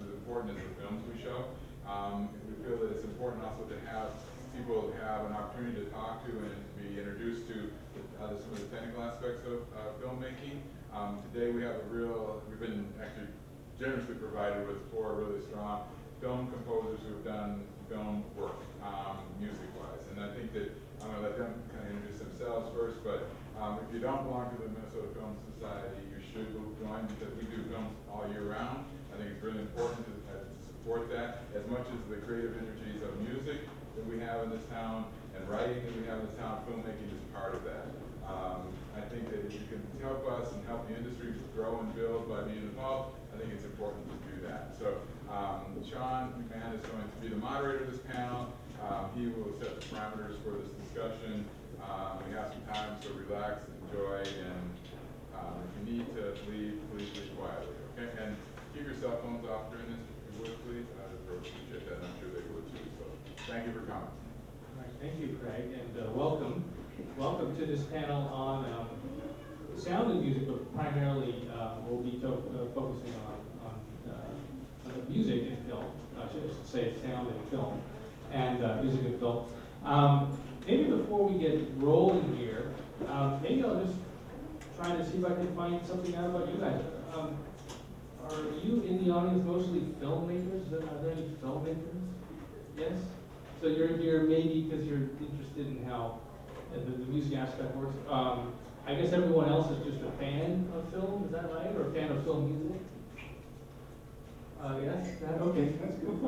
as important as the films we show. We feel that it's important also to have people have an opportunity to talk to and be introduced to some of the technical aspects of filmmaking. Today we've been actually generously provided with 4 really strong film composers who have done film work, music-wise. And I think that I'm going to let them kind of introduce themselves first, but if you don't belong to the Minnesota Film Society, you should join because we do films all year round. I think it's really important to support that as much as the creative energies of music that we have in this town and writing that we have in this town. Filmmaking is part of that. I think that if you can help us and help the industry grow and build by being involved, I think it's important to do that. So Sean McMahon is going to be the moderator of this panel. He will set the parameters for this discussion. We have some time, so relax, enjoy, and if you need to leave, please leave quietly, okay? And keep your cell phones off during this, if you would, please. I'd appreciate that, and I'm sure they would too. So thank you for coming. All right, thank you, Craig, and welcome. Welcome to this panel on sound and music, but primarily we'll be focusing on the music and film. I should say sound and film, and music and film. Maybe before we get rolling here, maybe I'll just try to see if I can find something out about you guys. Are you in the audience mostly filmmakers? Are there any filmmakers? Yes? So you're maybe because you're interested in how the music aspect works. I guess everyone else is just a fan of film, is that right? Or a fan of film music? Yes? Okay, that's good.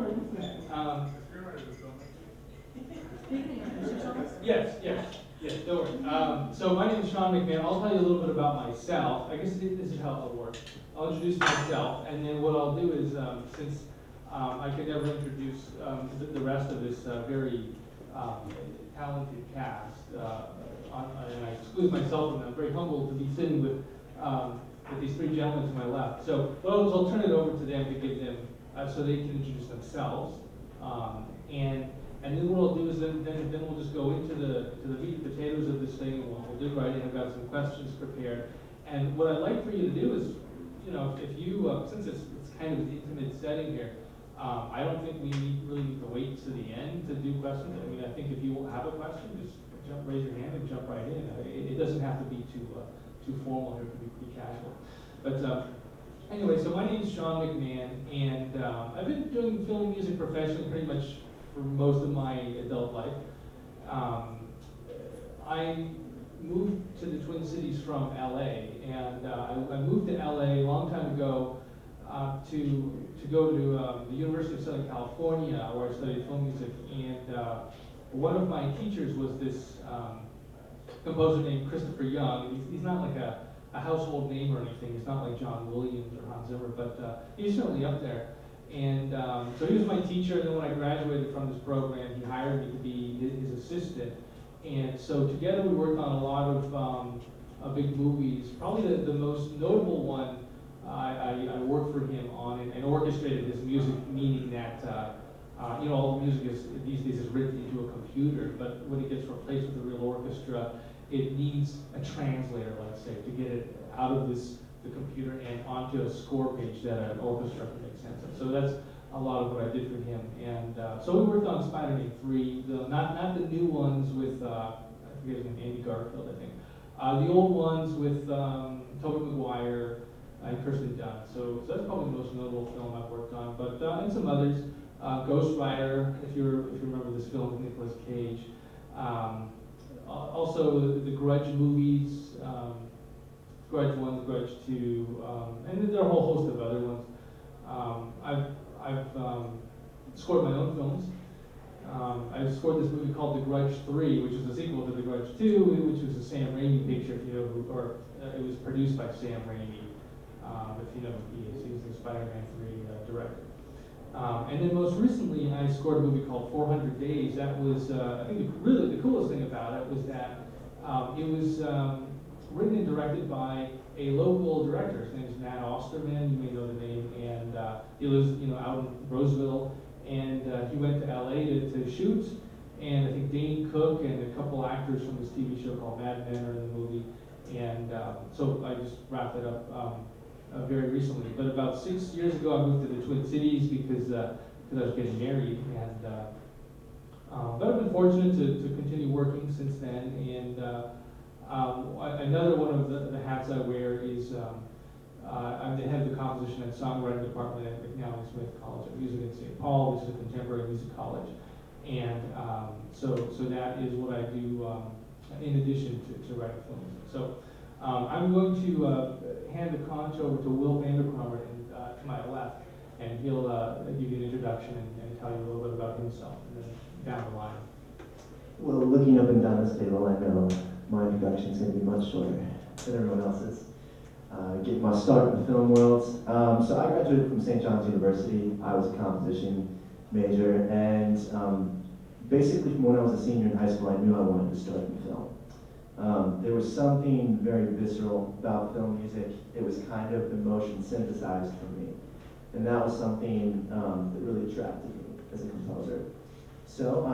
Yes, don't worry. So my name is Sean McMahon. I'll tell you a little bit about myself. I guess this is how it'll work. I'll introduce myself, and then what I'll do is, since I could never introduce the rest of this very talented cast, and I exclude myself, and I'm very humbled to be sitting with these 3 gentlemen to my left. So I'll turn it over to them to give them, so they can introduce themselves. And then what I'll do is then we'll just go into the meat and potatoes of this thing, and we'll do right in. I've got some questions prepared. And what I'd like for you to do is, if you, since it's kind of an intimate setting here, I don't think we really need to wait to the end to do questions. I mean, I think if you have a question, just raise your hand and jump right in. It doesn't have to be too formal here. It can be pretty casual. But anyway, so my name is Sean McMahon, and I've been doing film music professionally pretty much for most of my adult life. I moved to the Twin Cities from LA, and I moved to LA a long time ago to go to the University of Southern California, where I studied film music. And one of my teachers was this composer named Christopher Young. He's not like a household name or anything. He's not like John Williams or Hans Zimmer, but he's certainly up there. And so he was my teacher, and then when I graduated from this program, he hired me to be his assistant. And so together we worked on a lot of big movies. Probably the most notable one I worked for him on and orchestrated his music, meaning that all the music these days is written into a computer, but when it gets replaced with a real orchestra, it needs a translator, let's say, to get it out of the computer and onto a score page that an orchestra can make sense of. So that's a lot of what I did for him. And so we worked on Spider-Man 3, not the new ones with, I forget his name, Andy Garfield, I think. The old ones with Tobey Maguire and Kirsten Dunst. So that's probably the most notable film I've worked on. But and some others, Ghost Rider, if you remember this film with Nicolas Cage. Also the Grudge movies, Grudge 1, Grudge 2, and there are a whole host of other ones. I've scored my own films. I scored this movie called The Grudge 3, which is a sequel to The Grudge 2, which was a Sam Raimi picture, if you know, it was produced by Sam Raimi, if you know who he is. He was the Spider-Man 3 director. And then most recently, I scored a movie called 400 Days. That was, I think really the coolest thing about it was that it was written and directed by a local director. His name is Matt Osterman. You may know the name. And he lives, out in Roseville. And he went to LA to shoot. And I think Dane Cook and a couple actors from this TV show called Mad Men are in the movie. And so I just wrapped it up very recently. But about 6 years ago, I moved to the Twin Cities because I was getting married, and but I've been fortunate to continue working since then. And another one of the hats I wear is I'm the head of the composition and songwriting department at McMahon Smith College of Music in St. Paul, which is a contemporary music college. And so that is what I do in addition to writing films. So I'm going to hand the conch over to Will Vandercrommert to my left, and he'll give you an introduction and tell you a little bit about himself, and then down the line. Well, looking up and down this table, I know my introduction is going to be much shorter than everyone else's. Getting my start in the film world. So I graduated from St. John's University. I was a composition major, and basically from when I was a senior in high school, I knew I wanted to start in film. There was something very visceral about film music. It was kind of emotion synthesized for me, and that was something that really attracted me as a composer. So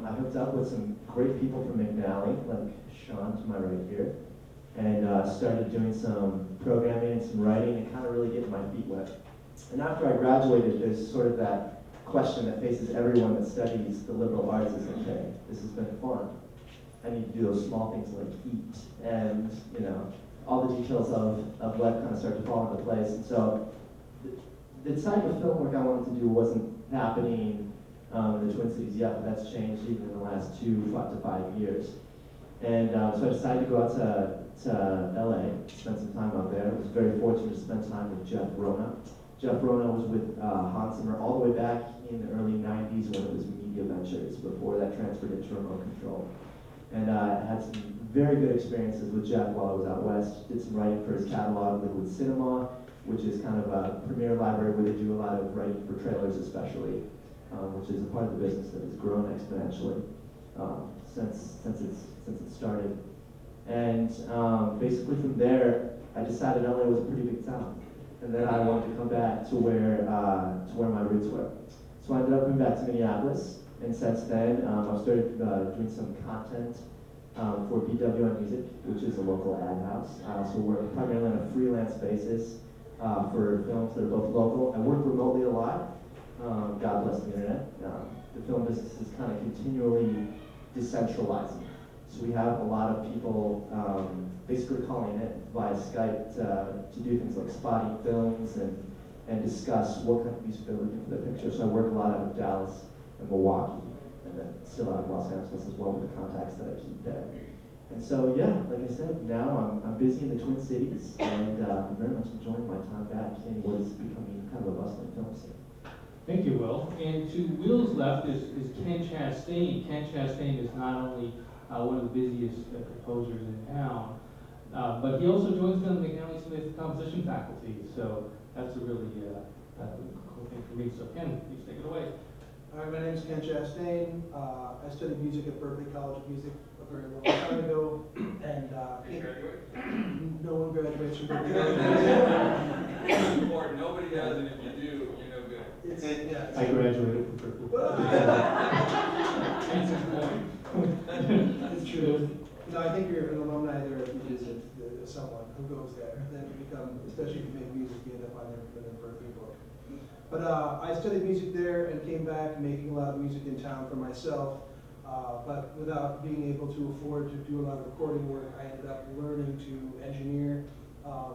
I hooked up with some great people from McNally, like Sean to my right here, and started doing some programming and some writing and kind of really getting my feet wet. And after I graduated, there's sort of that question that faces everyone that studies the liberal arts is, okay, this has been fun. I need to do those small things like eat and, you know, all the details of life kind of start to fall into place. And so the type of film work I wanted to do wasn't happening in the Twin Cities yet, but that's changed even in the last 2 to 5 years. And so I decided to go out to LA, spend some time out there. I was very fortunate to spend time with Jeff Rona. Jeff Rona was with Hans Zimmer all the way back in the early 90s when it was Media Ventures, before that transferred into Remote Control. And I had some very good experiences with Jeff while I was out west. Did some writing for his catalog, Liquid Cinema, which is kind of a premier library where they do a lot of writing for trailers especially, which is a part of the business that has grown exponentially since it started. And basically from there, I decided LA was a pretty big town, and then I wanted to come back to where my roots were. So I ended up coming back to Minneapolis, and since then I've started doing some content for BWN Music, which is a local ad house. So we're primarily on a freelance basis for films that are both local. I work remotely a lot. God bless the internet. The film business is kind of continually decentralizing. So we have a lot of people basically calling in via Skype to do things like spotting films and discuss what kind of music they're looking for their picture. So I work a lot out of Dallas and Milwaukee, and then still out of Los Angeles as well with the contacts that I keep there. And so yeah, like I said, now I'm busy in the Twin Cities, and I'm very much enjoying my time back in what is becoming kind of a bustling film scene. Thank you, Will. And to Will's left is Ken Chastain. Ken Chastain is not only one of the busiest composers in town, but he also joins the McMahon Smith composition faculty. So that's a really cool thing for me. So Ken, please take it away. All right, my name is Ken Chastain. I studied music at Berklee College of Music a very long time ago, and no one graduates from Berklee College of Music. Or nobody does, and if you do, you're no good. I graduated from Berkeley. It's true. No, I think you're an alumni there if you visit someone who goes there. Then you become, especially if you make music, you end up on their Berklee book. But I studied music there and came back making a lot of music in town for myself. But without being able to afford to do a lot of recording work, I ended up learning to engineer,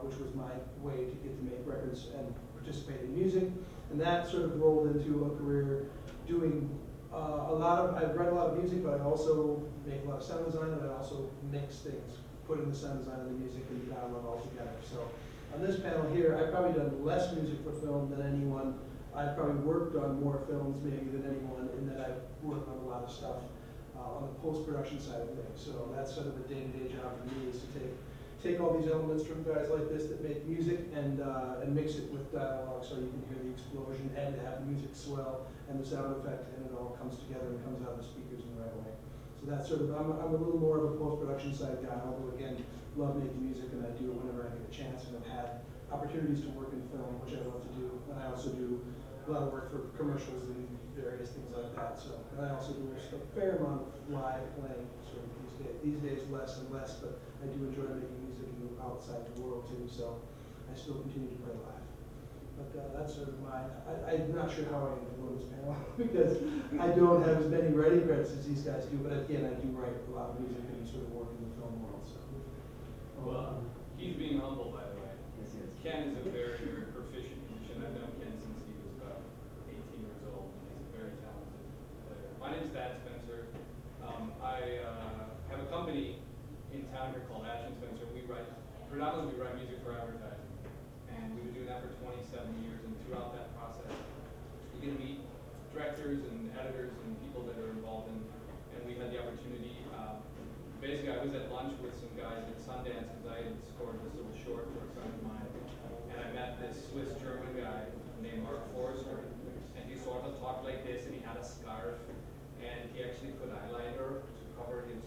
which was my way to get to make records and participate in music. And that sort of rolled into a career doing I write a lot of music, but I also make a lot of sound design, and I also mix things, putting the sound design and the music and the dialogue all together. So on this panel here, I've probably done less music for film than anyone. I've probably worked on more films maybe than anyone, in that I've worked on a lot of stuff on the post-production side of things. So that's sort of a day-to-day job for me, is to take all these elements from guys like this that make music and mix it with dialogue so you can hear the explosion and have the music swell and the sound effect, and it all comes together and comes out of the speakers in the right way. So that's sort of, I'm a little more of a post-production side guy, although again, love making music, and I do it whenever I get a chance, and I've had opportunities to work in film, which I love to do. And I also do a lot of work for commercials and various things like that. So, and I also do a fair amount of live playing sort of these days less and less, but I do enjoy making music outside the world too. So I still continue to play live. But that's sort of I'm not sure how I ended up on this panel because I don't have as many writing credits as these guys do, but again, I do write a lot of music and sort of work in the film world. So. Well, he's being humble, by the way. Yes, yes. Ken is a very, very proficient musician. I've known Ken since he was about 18 years old. He's a very talented player. My name's Thad Spencer. I have a company in town here called Spencer. Predominantly we write music for advertising. And we've been doing that for 27 years, and throughout that process, you get to meet directors and editors and people that are involved in, and we had the opportunity, basically I was at lunch with some guys at Sundance because I had scored this little short for a friend of mine, and I met this Swiss-German guy named Mark Forrester, and he sort of talked like this, and he had a scarf, and he actually put eyeliner to cover his,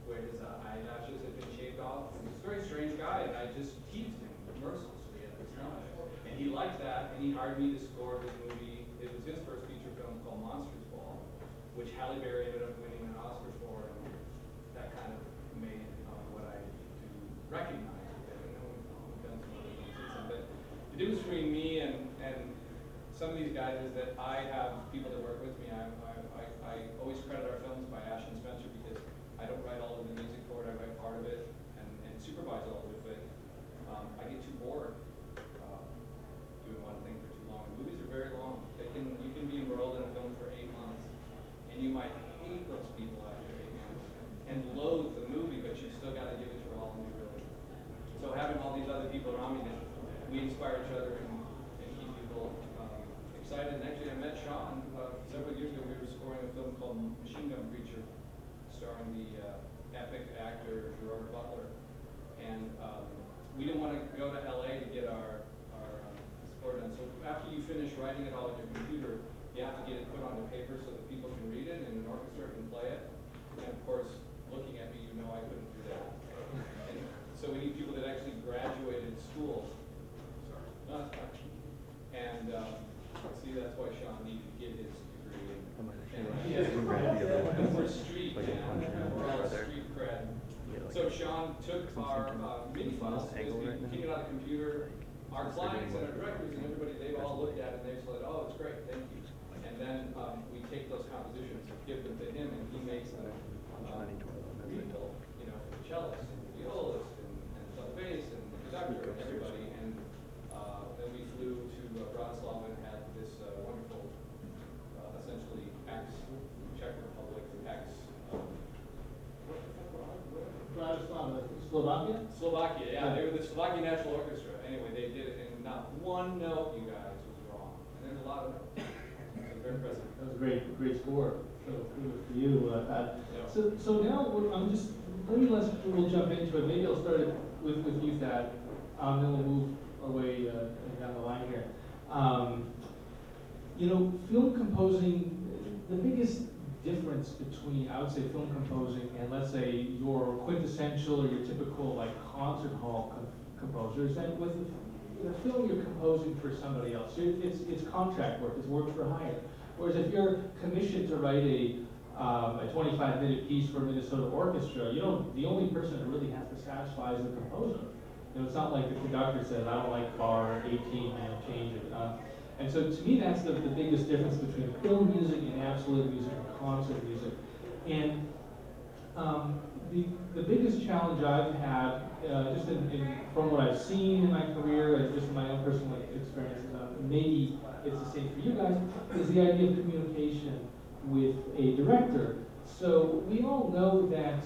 where his eyelashes had been shaved off. He was a very strange guy, and I just teased him mercilessly at this time. And he liked that, and he hired me to score his movie. It was his first feature film called Monsters Ball, which Halle Berry ended up winning an Oscar for, and that kind of made what I do recognize. I know we've done some other things since then, but the difference between me and some of these guys is that I have people that work with me. I always credit our films by Spencer because I don't write all of the music for it. I write part of it and supervise all of it, but I get too bored doing one thing for too long. Movies are very long. You can be enrolled in a film for 8 months, and you might hate those people after 8 months and loathe the movie, but you still got to give it your all and be really. So having all these other people around me, that we inspire each other and keep people excited. And actually, I met Sean several years ago. We were scoring a film called Machine Gun Preacher, starring the epic actor Gerard Butler, and we didn't want to go to LA to get our score done. So after you finish writing it all on your computer, you have to get it put onto paper so that people can read it and an orchestra can play it. And of course, looking at me, you know I couldn't do that. And so we need people that actually graduated school. Sorry, not actually. And see, that's why Sean needed to get his degree. We're street, man. We're all street cred. So Sean took our MIDI files, we came it on the computer. Our clients and our directors and everybody, they all looked at it and they said, oh, it's great, thank you. And then we take those compositions, give them to him, and he makes them real, for the cellist and the violist and the bass and the conductor and everybody. And then we flew to Bratislava and had this wonderful, essentially Czech Republic, Bratislava, Slovakia? Yeah. They were the Slovakian National Orchestra. Anyway, they did it, and not one note, you guys, was wrong. And there's a lot of notes. So very impressive. That was a great score. So kudos to you. Yeah. So now we'll jump into it. Maybe I'll start it with you, Thad. Then we'll move our way down the line here. Film composing, the biggest difference between, I would say, film composing and, let's say, your quintessential or your typical concert hall composer is that with the film you're composing for somebody else. It's contract work. It's work for hire. Whereas if you're commissioned to write a 25-minute piece for a Minnesota orchestra, the only person that really has to satisfy is the composer. It's not like the conductor says, I don't like bar 18, change it. And so to me, that's the biggest difference between film music and absolute music and concert music. And the biggest challenge I've had, just from what I've seen in my career and just in my own personal experiences, maybe it's the same for you guys, is the idea of communication with a director. So we all know that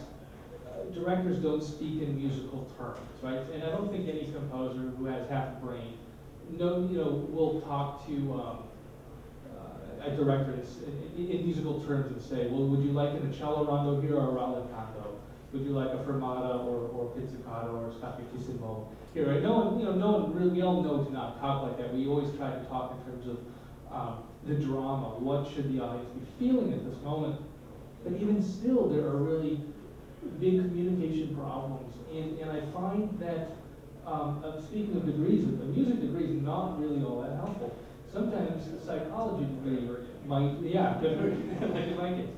directors don't speak in musical terms, right? And I don't think any composer who has half a brain will talk to a director in musical terms and say, well, would you like a cello rondo here or a rallentato? Would you like a fermata or pizzicato or scappissimo here? Right? We all know to not talk like that. We always try to talk in terms of the drama. What should the audience be feeling at this moment? But even still, there are really big communication problems, and I find that speaking of degrees, a music degree is not really all that helpful. Sometimes a psychology degree might, like in my case,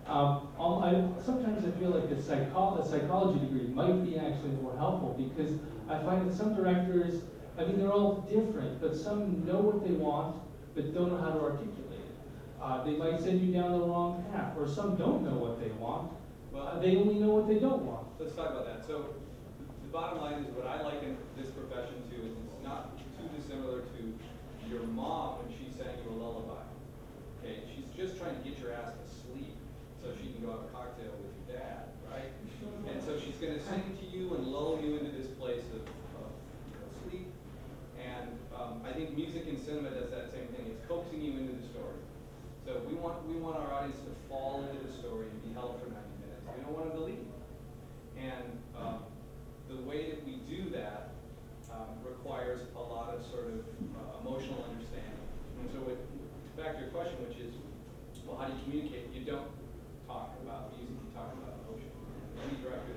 Sometimes I feel like a psychology degree might be actually more helpful, because I find that some directors, I mean, they're all different, but some know what they want, but don't know how to articulate it. They might send you down the wrong path, or some don't know what they want. Well, They only know what they don't want. let's talk about that. So the bottom line is what I like in this profession too is it's not too dissimilar to your mom when she sang you a lullaby. Okay, she's just trying to get your ass to sleep so she can go have a cocktail with your dad, right? And so she's going to sing to you and lull you into this place of sleep. And I think music and cinema does that same thing. It's coaxing you into the story. So we want our audience to fall into the story and be held for 90 minutes. We don't want them to leave. And the way that we do that requires a lot of sort of emotional understanding. And so back to your question, which is, well, how do you communicate? You don't talk about music, you talk about emotion. And any director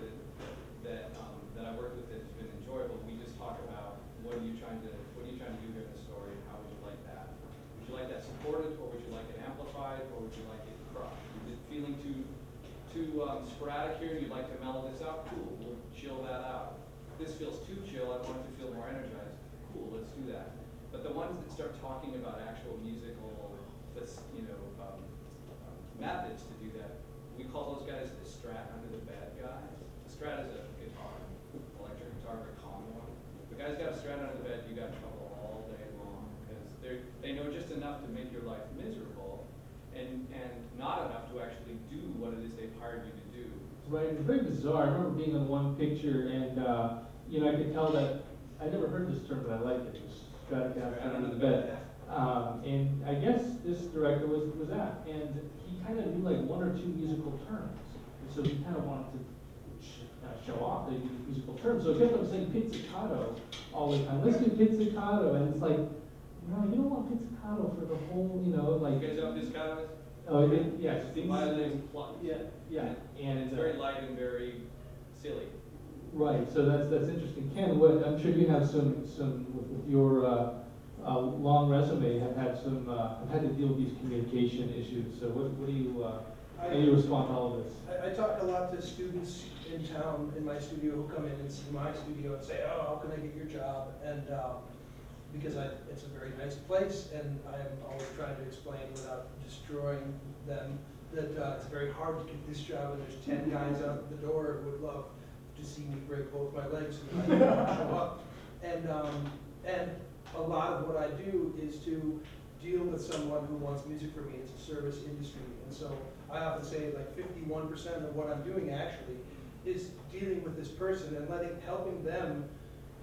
that I've worked with that's been enjoyable, we just talk about what are you trying to do here in the story, and how would you like that? Would you like that supported, or would you like it amplified, or would you like it crushed? Is it feeling too sporadic here, and you'd like to mellow this out? Cool, we'll chill that out. This feels too chill, I want it to feel more energized. Cool, let's do that. But the ones that start talking about actual musical, methods to do that, we call those guys the strat under the bed guys. The strat is a guitar, electric guitar, very common one. The guy's got a strat under the bed, you got trouble all day long, because they know just enough to make your life miserable, and not enough to actually do what it is they've hired you to do. Right, it's very bizarre. I remember being on one picture, and I could tell that I never heard this term, but I liked it. It was Stratocaster under the bed. And I guess this director was that, and he kind of knew like one or two musical terms, and so he kind of wanted to show off the musical terms. So he kept on saying pizzicato all the time. Let's do pizzicato, and it's like, no, you don't want pizzicato for the whole, You guys know what pizzicato is? Oh, yeah, It's the violin plucked. yeah, And it's very light and very silly. right. So that's interesting, Ken. What I'm sure you have some with your long resume have had to deal with these communication issues. So what do you how do you respond to all of this? I talk a lot to students in town in my studio who come in and see my studio and say, oh, how can I get your job? And because it's a very nice place, and I'm always trying to explain without destroying them that it's very hard to get this job, and there's 10 guys out the door who would love to see me break both my legs and I don't show up. And a lot of what I do is to deal with someone who wants music from me. It's a service industry, and so I often say like 51% of what I'm doing actually is dealing with this person and helping them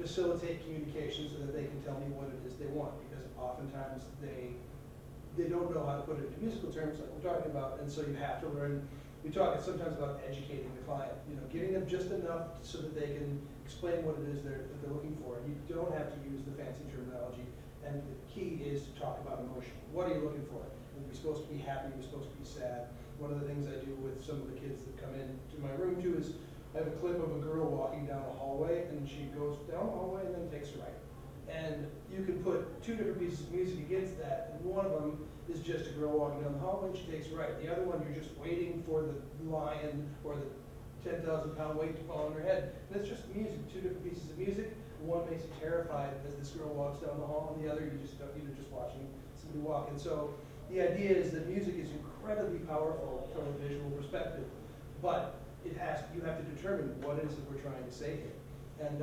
facilitate communication so that they can tell me what it is they want, because oftentimes they don't know how to put it into musical terms like we're talking about, and so you have to learn. We talk sometimes about educating the client, giving them just enough so that they can explain what it is that they're looking for. You don't have to use the fancy terminology, and the key is to talk about emotion. What are you looking for? You're supposed to be happy, you're supposed to be sad. One of the things I do with some of the kids that come into my room too is I have a clip of a girl walking down a hallway, and she goes down the hallway and then takes a right. And you can put two different pieces of music against that, and one of them is just a girl walking down the hallway and she takes a right. The other one, you're just waiting for the lion or the 10,000-pound weight to fall on her head. And it's just music, two different pieces of music. One makes you terrified as this girl walks down the hall, and the other you're just watching somebody walk. And so the idea is that music is incredibly powerful from a visual perspective, but you have to determine what it is that we're trying to say here. And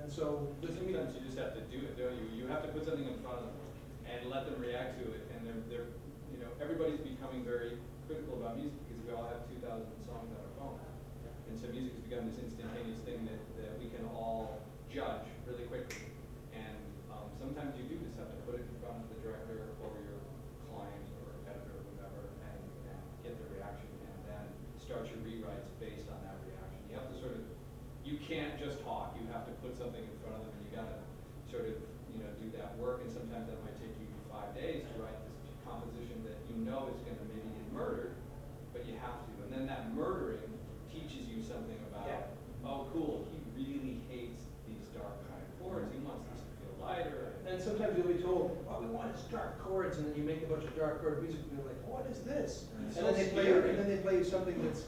so sometimes you just have to do it, don't you? You have to put something in front of them and let them react to it. And they're everybody's becoming very critical about music because we all have 2,000 songs on our phone. And so music has become this instantaneous thing that we can all judge really quickly. And sometimes you do just have to put it in front of the director or your client or editor or whatever and get the reaction, and then start your rewrites based on that reaction. You have to you can't just talk, you have to put something in front of them, and you gotta sort of, do that work, and sometimes that might take you 5 days to write this composition that is gonna maybe get murdered, but you have to. And then that murdering teaches you something about, oh cool, he really hates these dark kind of chords, he wants this to feel lighter. And sometimes you'll be told, what we want is dark chords. dark chord music, and they're like, what is this? It's And so then they play, scary. and then they play something that's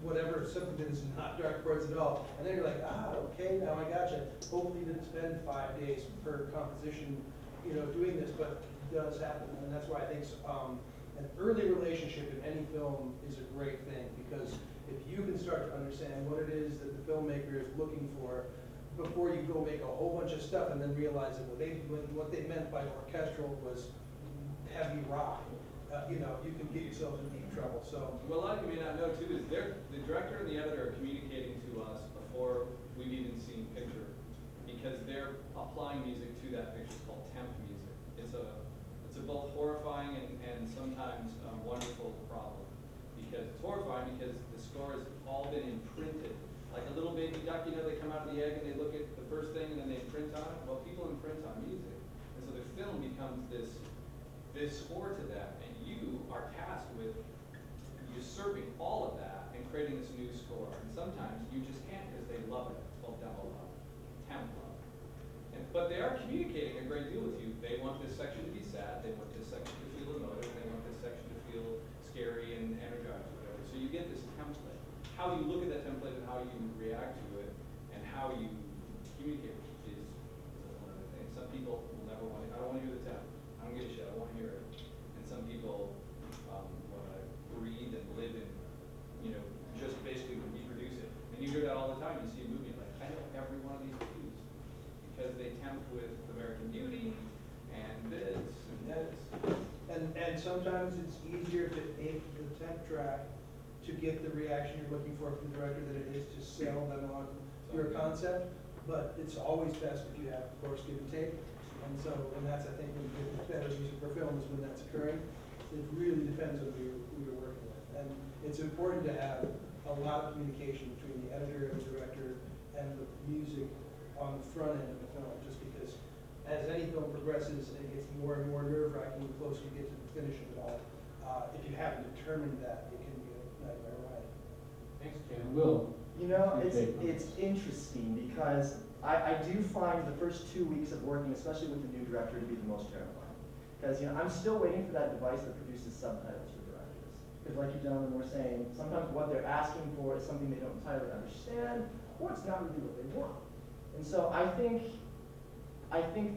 whatever, something that is not dark chords at all. And then you're like, okay, now I gotcha. Hopefully you didn't spend 5 days per composition, doing this, but it does happen. And that's why I think an early relationship in any film is a great thing, because if you can start to understand what it is that the filmmaker is looking for before you go make a whole bunch of stuff and then realize that what they meant by orchestral was heavy rock, you can get yourself in deep trouble. So, What a lot of you may not know too is the director and the editor are communicating to us before we've even seen picture, because they're applying music to that picture. It's called temp music. It's a both horrifying and sometimes wonderful problem, because it's horrifying because the score has all been imprinted. Like a little baby duck, they come out of the egg and they look at the first thing and then they imprint on it. Well, people imprint on music, and so the film becomes this score to that, and you are tasked with usurping all of that and creating this new score. And sometimes you just can't because they love it. It's called demo love, temp love. But they are communicating a great deal with you. They want this section to be sad. They want this section to feel emotive. They want this section to feel scary and energized or whatever. So you get this template. How you look at that template and how you react to it and how you communicate is one of the things. Some people will never want to, I don't want to hear the temp. I don't give a shit. I want to hear it. And some people want to breathe and live in, just basically reproduce it. And you hear that all the time. You see a movie like, I know every one of these cues because they tempt with American Beauty and this and this. and sometimes it's easier to take the temp track to get the reaction you're looking for from the director than it is to sell them on your concept. But it's always best if you have, of course, give and take. And that's, I think, when you get better music for film is when that's occurring. It really depends on who you're working with. And it's important to have a lot of communication between the editor and the director and the music on the front end of the film, just because as any film progresses, it gets more and more nerve-wracking the closer you get to the finish of it all. If you haven't determined that, it can be a nightmare ride. Thanks, Ken. Will? It's interesting because I do find the first 2 weeks of working, especially with the new director, to be the most terrifying. Because I'm still waiting for that device that produces subtitles for directors. Because like you gentlemen were saying, sometimes what they're asking for is something they don't entirely understand, or it's not really what they want. And so I think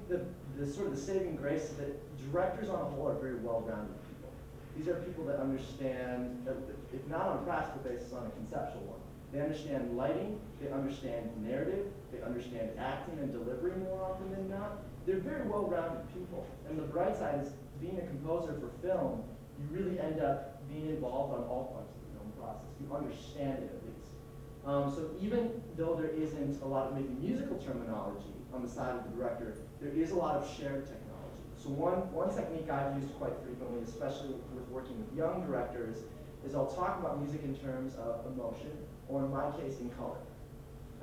the sort of the saving grace is that directors on the whole are very well-rounded people. These are people that understand, if not on a practical basis, on a conceptual one. They understand lighting, they understand narrative, they understand acting and delivery more often than not. They're very well-rounded people. And the bright side is, being a composer for film, you really end up being involved on all parts of the film process. You understand it at least. So even though there isn't a lot of maybe musical terminology on the side of the director, there is a lot of shared technology. So one technique I've used quite frequently, especially with working with young directors, is I'll talk about music in terms of emotion, or in my case, in color.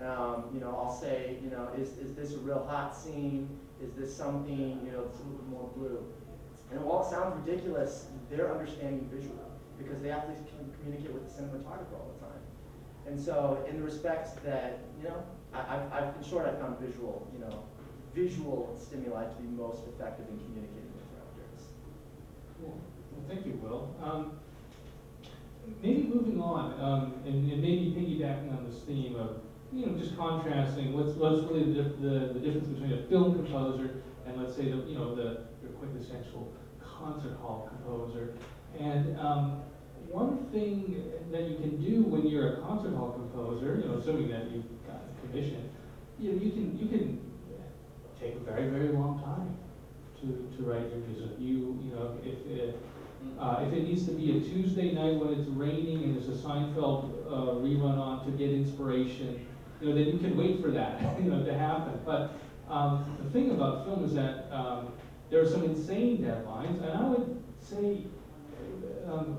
I'll say, is this a real hot scene? Is this something, that's a little bit more blue? And while it sounds ridiculous, they're understanding visual, because they have to communicate with the cinematographer all the time. And so, in the respects that, in short, I found visual stimuli to be most effective in communicating with directors. Cool. Well, thank you, Will. Maybe moving on, and maybe piggybacking on this theme of, just contrasting what's really the difference between a film composer and, let's say, the quintessential concert hall composer. And one thing that you can do when you're a concert hall composer, assuming that you've got a commission, you can take a very, very long time to write your music. If it needs to be a Tuesday night when it's raining and there's a Seinfeld rerun on to get inspiration, then you can wait for that, to happen. But the thing about film is that there are some insane deadlines, and I would say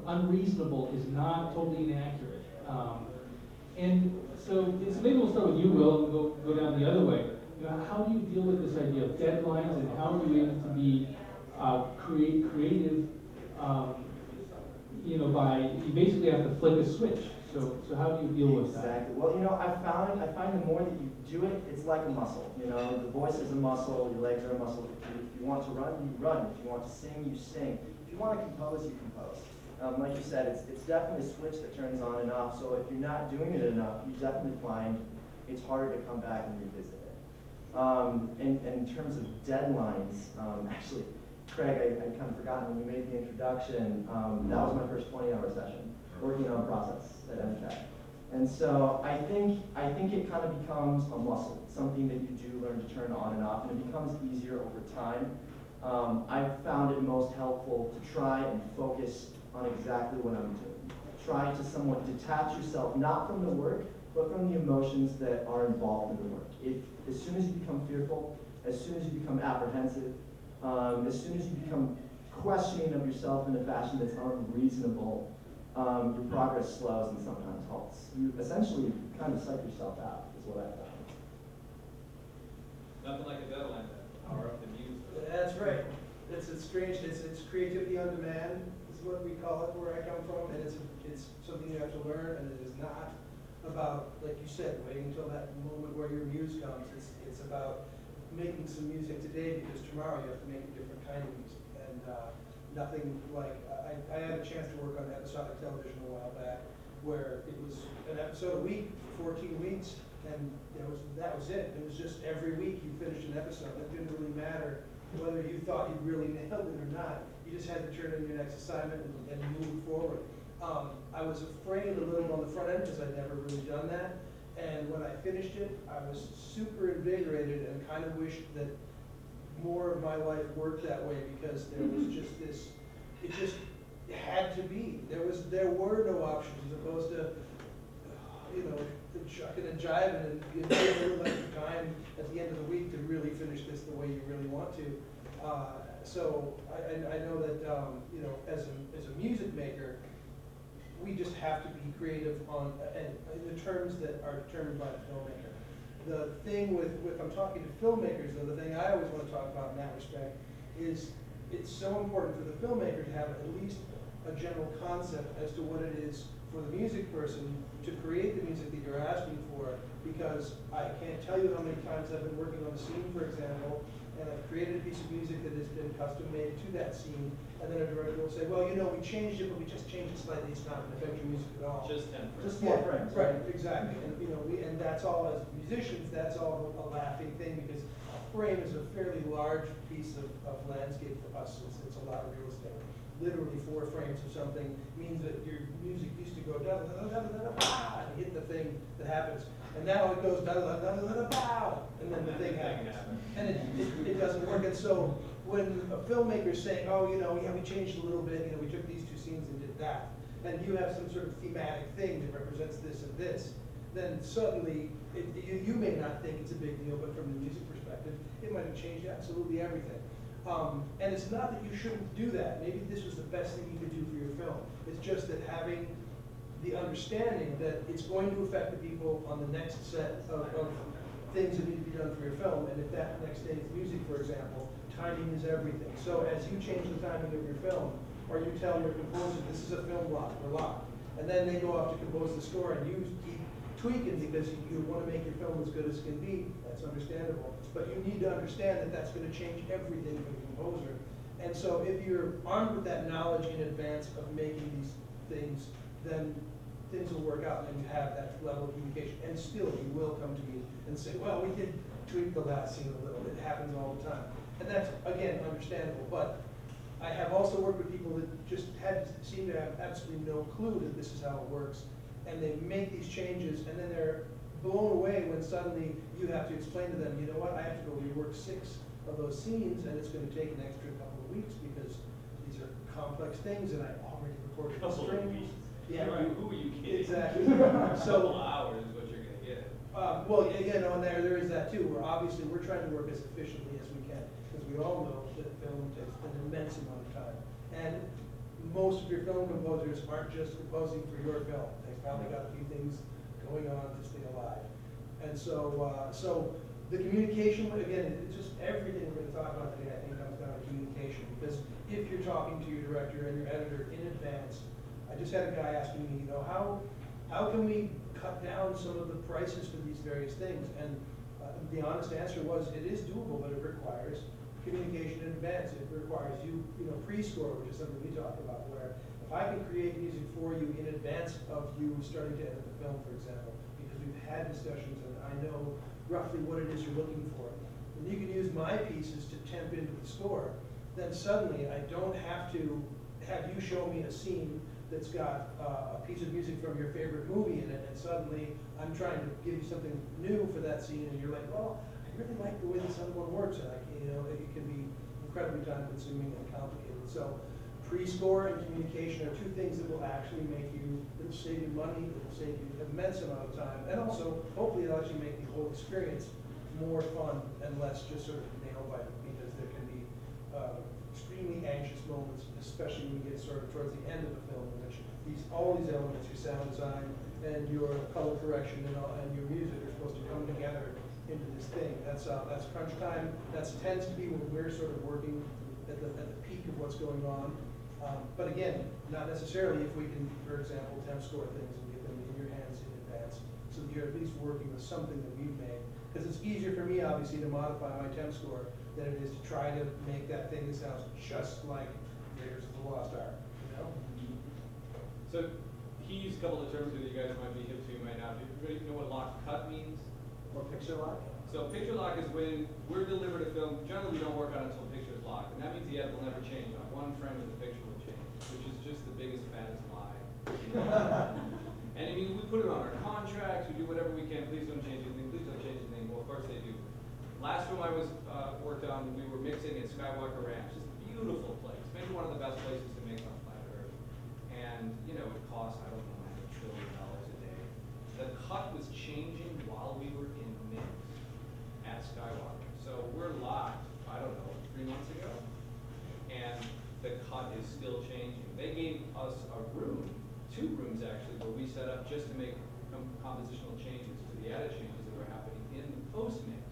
unreasonable is not totally inaccurate. And so maybe we'll start with you, Will, and go down the other way. How do you deal with this idea of deadlines, and how are you able to be creative? You basically have to flip a switch. So how do you deal with that? Exactly. Well, I find the more that you do it, it's like a muscle. The voice is a muscle, your legs are a muscle. If you want to run, you run. If you want to sing, you sing. If you want to compose, you compose. Like you said, it's definitely a switch that turns on and off, so if you're not doing it enough, you definitely find it's harder to come back and revisit it. And in terms of deadlines, actually, Craig, I'd kind of forgotten when you made the introduction, that was my first 20-hour session, working on process at MCAT. And so I think it kind of becomes a muscle, something that you do learn to turn on and off, and it becomes easier over time. I've found it most helpful to try and focus on exactly what I'm doing. Try to somewhat detach yourself, not from the work, but from the emotions that are involved in the work. As soon as you become fearful, as soon as you become apprehensive, as soon as you become questioning of yourself in a fashion that's unreasonable, your progress slows and sometimes halts. You essentially kind of psych yourself out, is what I found. Nothing like a deadline to power up the muse. That's right. It's strange. It's creativity on demand is what we call it where I come from, and it's something you have to learn, and it is not about, like you said, waiting until that moment where your muse comes. It's about making some music today because tomorrow you have to make a different kind of music. And nothing like, I had a chance to work on episodic television a while back where it was an episode a week, 14 weeks, and that was it. It was just every week you finished an episode. It didn't really matter whether you thought you really nailed it or not. You just had to turn in your next assignment and move forward. I was afraid a little on the front end because I'd never really done that. And when I finished it, I was super invigorated and kind of wished that more of my life worked that way because there was just this, it just had to be. There were no options as opposed to, chucking and jiving and you really like the time at the end of the week to really finish this the way you really want to. So I know that, as a music maker, we just have to be creative in the terms that are determined by the filmmaker. The thing with I'm talking to filmmakers, though, the thing I always want to talk about in that respect is it's so important for the filmmaker to have at least a general concept as to what it is for the music person to create the music that you're asking for, because I can't tell you how many times I've been working on a scene, for example, and I've created a piece of music that has been custom made to that scene, and then a director will say, well, we changed it, but we just changed it slightly, it's not going to affect your music at all. Just 10 frames. Just 4 frames. Right, exactly. And and that's all as musicians, that's all a laughing thing because a frame is a fairly large piece of landscape for us. It's a lot of real estate. Literally 4 frames of something means that your music used to go da da da da da da da and hit the thing that happens. And now it goes da da da da da da da and then the thing happens. And it doesn't work. And so when a filmmaker's saying, oh, we changed a little bit, we took these 2 scenes and did that, and you have some sort of thematic thing that represents this and this, then suddenly you may not think it's a big deal, but from the music perspective, it might have changed absolutely everything. And it's not that you shouldn't do that. Maybe this was the best thing you could do for your film. It's just that having the understanding that it's going to affect the people on the next set of things that need to be done for your film, and if that next day is music, for example, timing is everything. So as you change the timing of your film, or you tell your composer, this is a film block, we're locked, and then they go off to compose the score, and you keep tweaking because you want to make your film as good as can be, that's understandable. But you need to understand that that's going to change everything for the composer. And so if you're armed with that knowledge in advance of making these things, then things will work out and you have that level of communication. And still, you will come to me and say, well, we did tweak the last scene a little. It happens all the time. And that's, again, understandable. But I have also worked with people that just seem to have absolutely no clue that this is how it works. And they make these changes, and then they're blown away when suddenly you have to explain to them, you know what, I have to go rework 6 of those scenes, and it's going to take an extra couple of weeks because these are complex things, and I already recorded the string. Yeah, right. Who are you kidding? Exactly. So hours is what you're going to get. And there is that too. We're trying to work as efficiently as we can, because we all know that film takes an immense amount of time. And most of your film composers aren't just composing for your film. They've probably got a few things going on to stay alive. And so the communication, again, it's just everything we're going to talk about today, I think, comes down to communication. Because if you're talking to your director and your editor in advance, I just had a guy asking me, how can we cut down some of the prices for these various things? And the honest answer was, it is doable, but it requires communication in advance. It requires you know, pre-score, which is something we talk about, where if I can create music for you in advance of you starting to edit the film, for example, because we've had discussions and I know roughly what it is you're looking for, and you can use my pieces to temp into the score, then suddenly I don't have to have you show me a scene that's got a piece of music from your favorite movie in it, and suddenly I'm trying to give you something new for that scene, and you're like, well, I really like the way this other one works, and you know, it can be incredibly time-consuming and complicated. So, pre-score and communication are two things that will actually make you, it'll save you money, it'll save you an immense amount of time, and also, hopefully, it'll actually make the whole experience more fun and less just sort of nail-biting, because there can be extremely anxious moments, especially when you get sort of towards the end of the film, in which all these elements, your sound design and your color correction and your music are supposed to come together into this thing. That's crunch time. That tends to be when we're sort of working at the peak of what's going on. But again, not necessarily if we can, for example, temp score things and get them in your hands in advance, so that you're at least working with something that we've made. Because it's easier for me, obviously, to modify my temp score than it is to try to make that thing that sounds just like Raiders of the Lost Ark, you know? So he used a couple of terms that you guys might be hip to, might not. Do you know what lock cut means? Or picture lock. So picture lock is when we're delivered a film, generally we don't work on it until picture's locked. And that means the edit will never change. Not one frame of the picture will change, which is just the biggest fattest lie. And I mean, we put it on our contracts, we do whatever we can, please don't change anything, please don't change anything. Well, of course they do. Last film I was worked on, we were mixing at Skywalker Ranch. It's a beautiful place, maybe one of the best places to mix on planet Earth. And, you know, it costs, I don't know, $1 trillion a day. The cut was changing while we were in mix at Skywalker. So we're locked, I don't know, 3 months ago, and the cut is still changing. They gave us a room, 2 rooms actually, where we set up just to make compositional changes to the edit changes that were happening in the post-mix.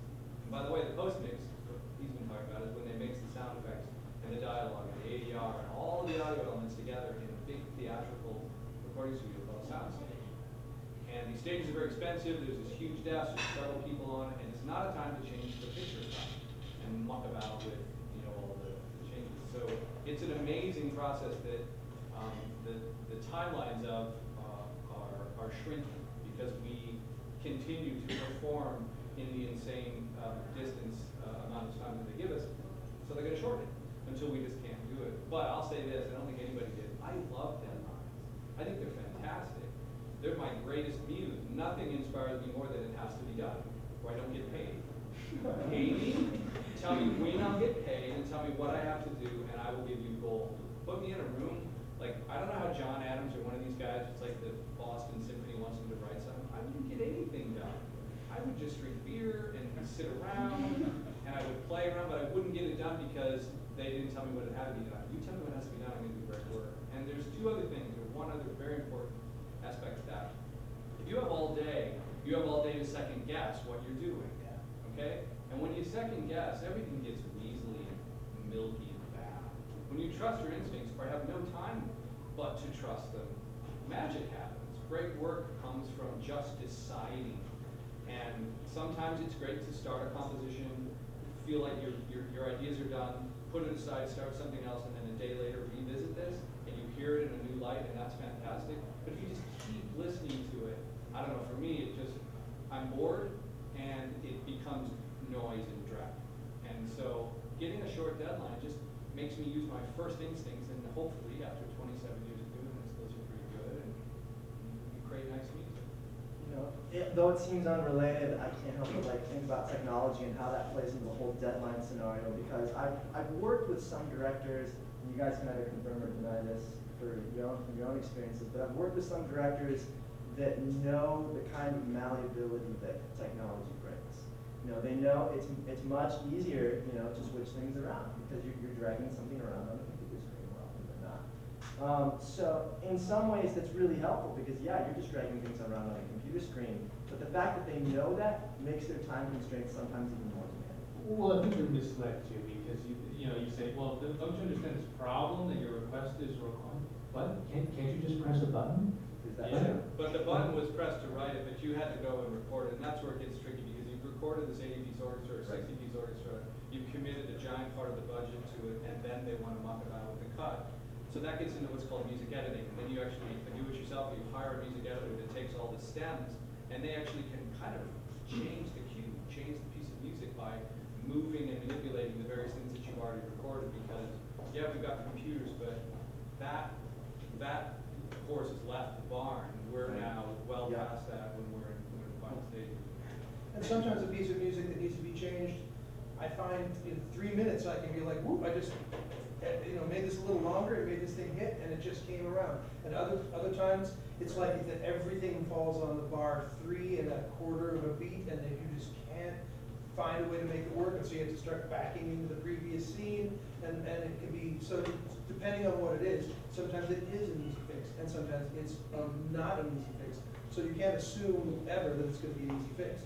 By the way, the post-mix, what he's been talking about, is when they mix the sound effects and the dialogue and the ADR and all the audio elements together in a big theatrical recording studio called a soundstage. And these stages are very expensive, there's this huge desk, there's several people on it, and it's not a time to change the picture stuff and muck about with, you know, all the changes. So it's an amazing process that the timelines of are shrinking because we continue to perform in the insane distance amount of time that they give us. So they're going to shorten it until we just can't do it. But I'll say this, I don't think anybody did. I love deadlines. I think they're fantastic. They're my greatest muse. Nothing inspires me more than it has to be done, or I don't get paid. Pay me, tell me when I'll get paid, and tell me what I have to do, and I will give you gold. Put me in a room, like, I don't know how John Adams or one of these guys, it's like the Boston Symphony wants him to write something. I wouldn't get anything done. I would just drink beer and sit around, and I would play around, but I wouldn't get it done because they didn't tell me what it had to be done. You tell me what has to be done, I'm going to do great work. And there's 2 other things, or one other very important aspect of that. If you have all day, you have all day to second guess what you're doing, okay? And when you second guess, everything gets weaselly and milky and bad. When you trust your instincts, or have no time but to trust them, magic happens. Great work comes from just deciding. And sometimes it's great to start a composition, feel like your ideas are done, put it aside, start something else, and then a day later revisit this, and you hear it in a new light, and that's fantastic. But if you just keep listening to it, I don't know, for me, I'm bored, and it becomes noise and drag. And so getting a short deadline just makes me use my first instincts, and hopefully after 27 years of doing this, those are pretty good, and you create nice music. You know, though it seems unrelated, I can't help but like think about technology and how that plays into the whole deadline scenario, because I've worked with some directors, and you guys can either confirm or deny this from your own experiences, but I've worked with some directors that know the kind of malleability that technology brings. You know, they know it's much easier, you know, to switch things around because you're dragging something around on the computer screen more often than not. So in some ways that's really helpful because yeah, you're just dragging things around on a computer screen, but the fact that they know that makes their time constraints sometimes even more demanding. Well, I think you're misled too, because you say, well, don't you understand this problem that your request is required? But can't you just press a button? Is that Yeah. But the button was pressed to write it, but you had to go and record it, and that's where it gets tricky because you've recorded this 80-piece orchestra or 60-piece orchestra, you've committed a giant part of the budget to it, and then they want to muck it out with the cut. So that gets into what's called music editing. And then you actually do it yourself. You hire a music editor that takes all the stems, and they actually can kind of change the cue, change the piece of music by moving and manipulating the various things that you've already recorded. Because yeah, we've got the computers, but that horse has left the barn. We're now well past that when we're in the final stages. And sometimes a piece of music that needs to be changed, I find in 3 minutes I can be like, whoop, I just, made this a little longer, it made this thing hit, and it just came around. And other times, it's like that everything falls on the bar 3 1/4 of a beat, and then you just can't find a way to make it work, and so you have to start backing into the previous scene, and it can be, so depending on what it is, sometimes it is an easy fix, and sometimes it's not an easy fix. So you can't assume ever that it's gonna be an easy fix.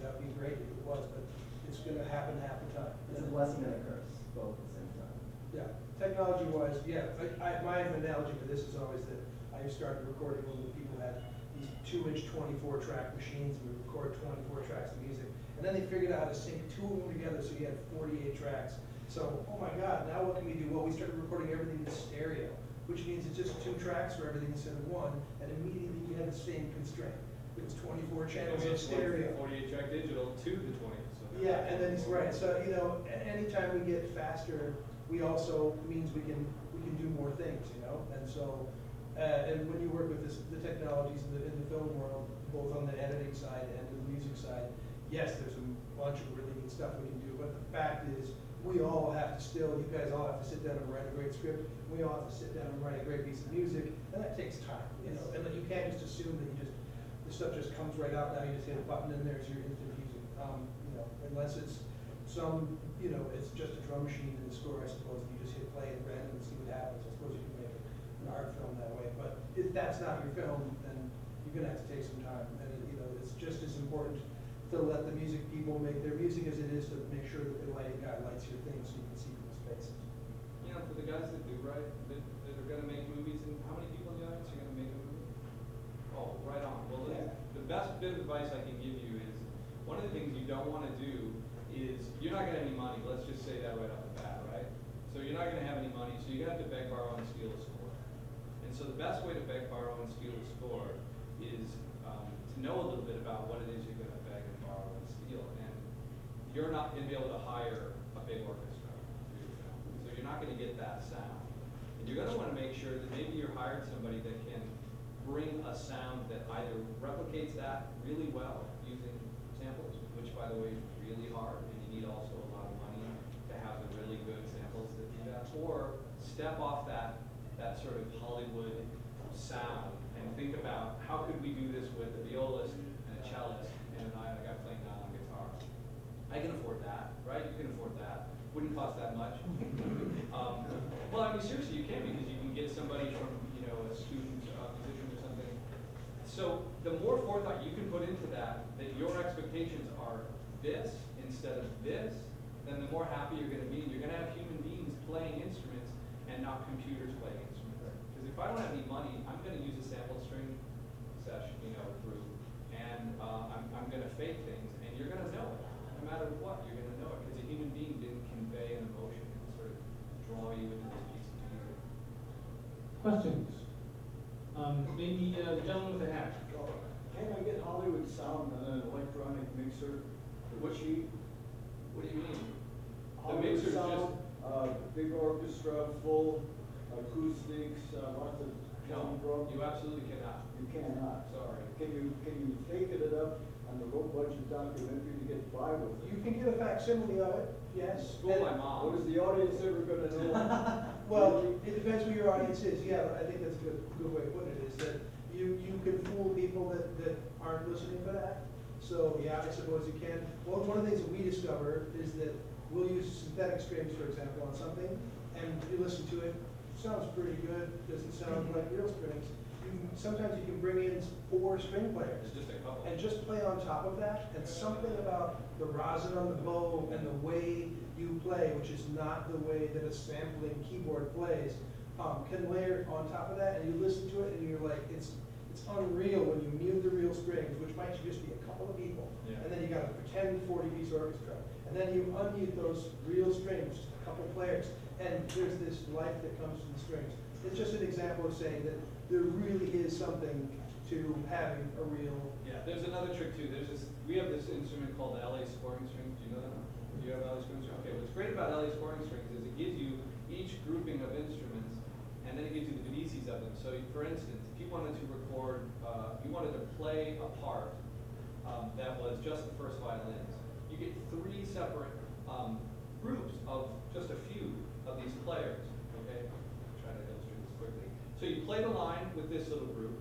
That'd be great if it was, but it's gonna happen half the time. It's a blessing and a curse, both at the same time. Yeah, technology-wise, yeah, my analogy for this is always that I started recording when people had these 2-inch 24-track machines, and we record 24 tracks of music, and then they figured out how to sync 2 of them together, so you had 48 tracks. So, oh my God, now what can we do? Well, we started recording everything in stereo, which means it's just 2 tracks for everything instead of 1, and immediately you have the same constraint. It's 24 channels of stereo. 48 track digital to the 20. So Yeah, and then it's right. So anytime we get faster, we also means we can do more things. And so and when you work with the technologies in the film world, both on the editing side and the music side, yes, there's a bunch of really neat stuff we can do. But the fact is, we all have to you guys all have to sit down and write a great script. We all have to sit down and write a great piece of music, and that takes time. And then you can't just assume that the stuff just comes right out. Now you just hit a button and there's your instant music. Unless it's it's just a drum machine in the score, I suppose. You just hit play at random and see what happens. I suppose you can make an art film that way. But if that's not your film, then you're gonna have to take some time. And it's just as important to let the music people make their music as it is to make sure that the lighting guy lights your thing so you can see people's faces. For the guys that do write, that are gonna make movies, and how many people in the audience are gonna make a movie? Oh, right on. Well, the best bit of advice I can give you is, one of the things you don't want to do is, you're not going to have any money, let's just say that right off the bat, right? So you're not going to have any money, so you're going to have to beg, borrow, and steal a score. And so the best way to beg, borrow, and steal a score is to know a little bit about what it is you're going to beg and borrow and steal. And you're not going to be able to hire a big orchestra for your film. So you're not going to get that sound. And you're going to want to make sure that maybe you're hired somebody that can bring a sound that either replicates that really well using samples, which by the way is really hard, and you need also a lot of money to have the really good samples that do that, or step off that sort of Hollywood sound and think about how could we do this with a violist and a cellist and a guy playing on guitar. I can afford that, right? You can afford that. Wouldn't cost that much. Well, I mean, seriously, you can, because you can get somebody from a student musician or something. So the more forethought you can put into that your expectations are this instead of this, then the more happy you're going to be. You're going to have human beings playing instruments and not computers playing instruments. Because if I don't have any money, I'm going to use a sample string session, group, and I'm going to fake things, and you're going to know it. No matter what, you're going to know it, because a human being didn't convey an emotion and sort of draw you into this piece of music. Questions? Maybe the gentleman with the hat. Can I get Hollywood sound on an electronic mixer? What do you mean? Hollywood mixer's sound, big orchestra, full acoustics, lots of sound No, you absolutely cannot. You cannot. Sorry. Can you fake it up on the low budget documentary to get by with it? You can get a facsimile of it, yes. School my mom. What is the audience ever gonna know? Well, it depends who your audience is. Yeah, I think that's a good way of putting it, is that you can fool people that aren't listening for that. So yeah, I suppose you can. Well, one of the things that we discover is that we'll use synthetic strings, for example, on something, and you listen to it, sounds pretty good, doesn't sound like real strings. Sometimes you can bring in 4 string players. It's just a couple. And just play on top of that, and something about the rosin on the bow and the way you play, which is not the way that a sampling keyboard plays, can layer on top of that, and you listen to it, and you're like, it's It's unreal when you mute the real strings, which might just be a couple of people, Yeah. and then you got a pretend 40-piece orchestra, and then you unmute those real strings, just a couple players, and there's this life that comes from the strings. It's just an example of saying that there really is something to having a real. Yeah, there's another trick too. We have this instrument called the LA scoring strings. Do you know that? Do you have LA scoring strings? Okay, what's great about LA scoring strings is it gives you each grouping of instruments, and then it gives you the indices of them. So for instance, if you wanted to record, you wanted to play a part that was just the first violins, you get 3 separate groups of just a few of these players. Okay, I'll try to illustrate this quickly. So you play the line with this little group.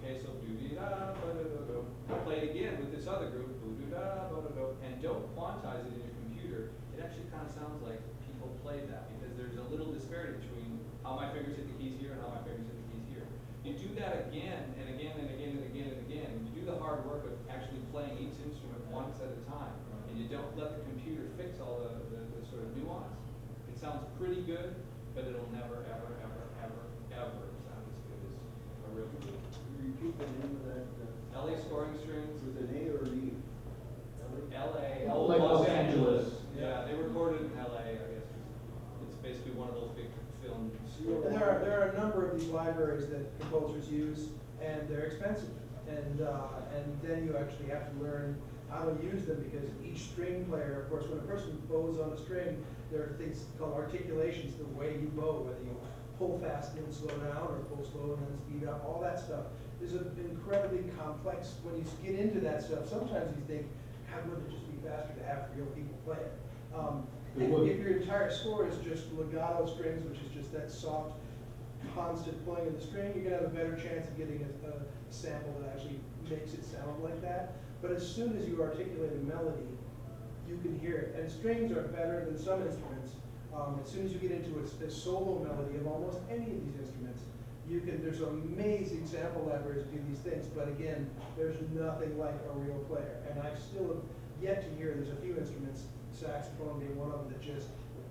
Okay, so do-dee-da, ba-da-da-do. Play it again with this other group, do-dee-da, ba-da-do, and don't quantize it in your computer. It actually kind of sounds like people played that because there's a little disparity between how my fingers hit the keys here and how my fingers hit the keys here. You do that again and again and again and again and again, and you do the hard work of actually playing each instrument once at a time, and you don't let the computer fix all the sort of nuance. It sounds pretty good, but it'll never, ever, ever, ever, ever sound as good as a real group. Repeat the name of that, LA scoring strings. with an A or an E? LA. Oh, like Los Angeles. Yeah, they recorded in LA, I guess. It's basically one of those big film And there are a number of these libraries that composers use, and they're expensive. And then you actually have to learn how to use them, because each string player, of course, when a person bows on a string, there are things called articulations, the way you bow, whether you pull fast and then slow down, or pull slow and then speed up, all that stuff is incredibly complex. When you get into that stuff, sometimes you think, God, wouldn't it just be faster to have real people play it? If your entire score is just legato strings, which is just that soft, constant playing of the string, you're gonna have a better chance of getting a sample that actually makes it sound like that. But as soon as you articulate a melody, you can hear it. And strings are better than some instruments. As soon as you get into a solo melody of almost any of these instruments, there's amazing sample libraries to do these things, but again, there's nothing like a real player. And I still have yet to hear, there's a few instruments, saxophone being one of them, that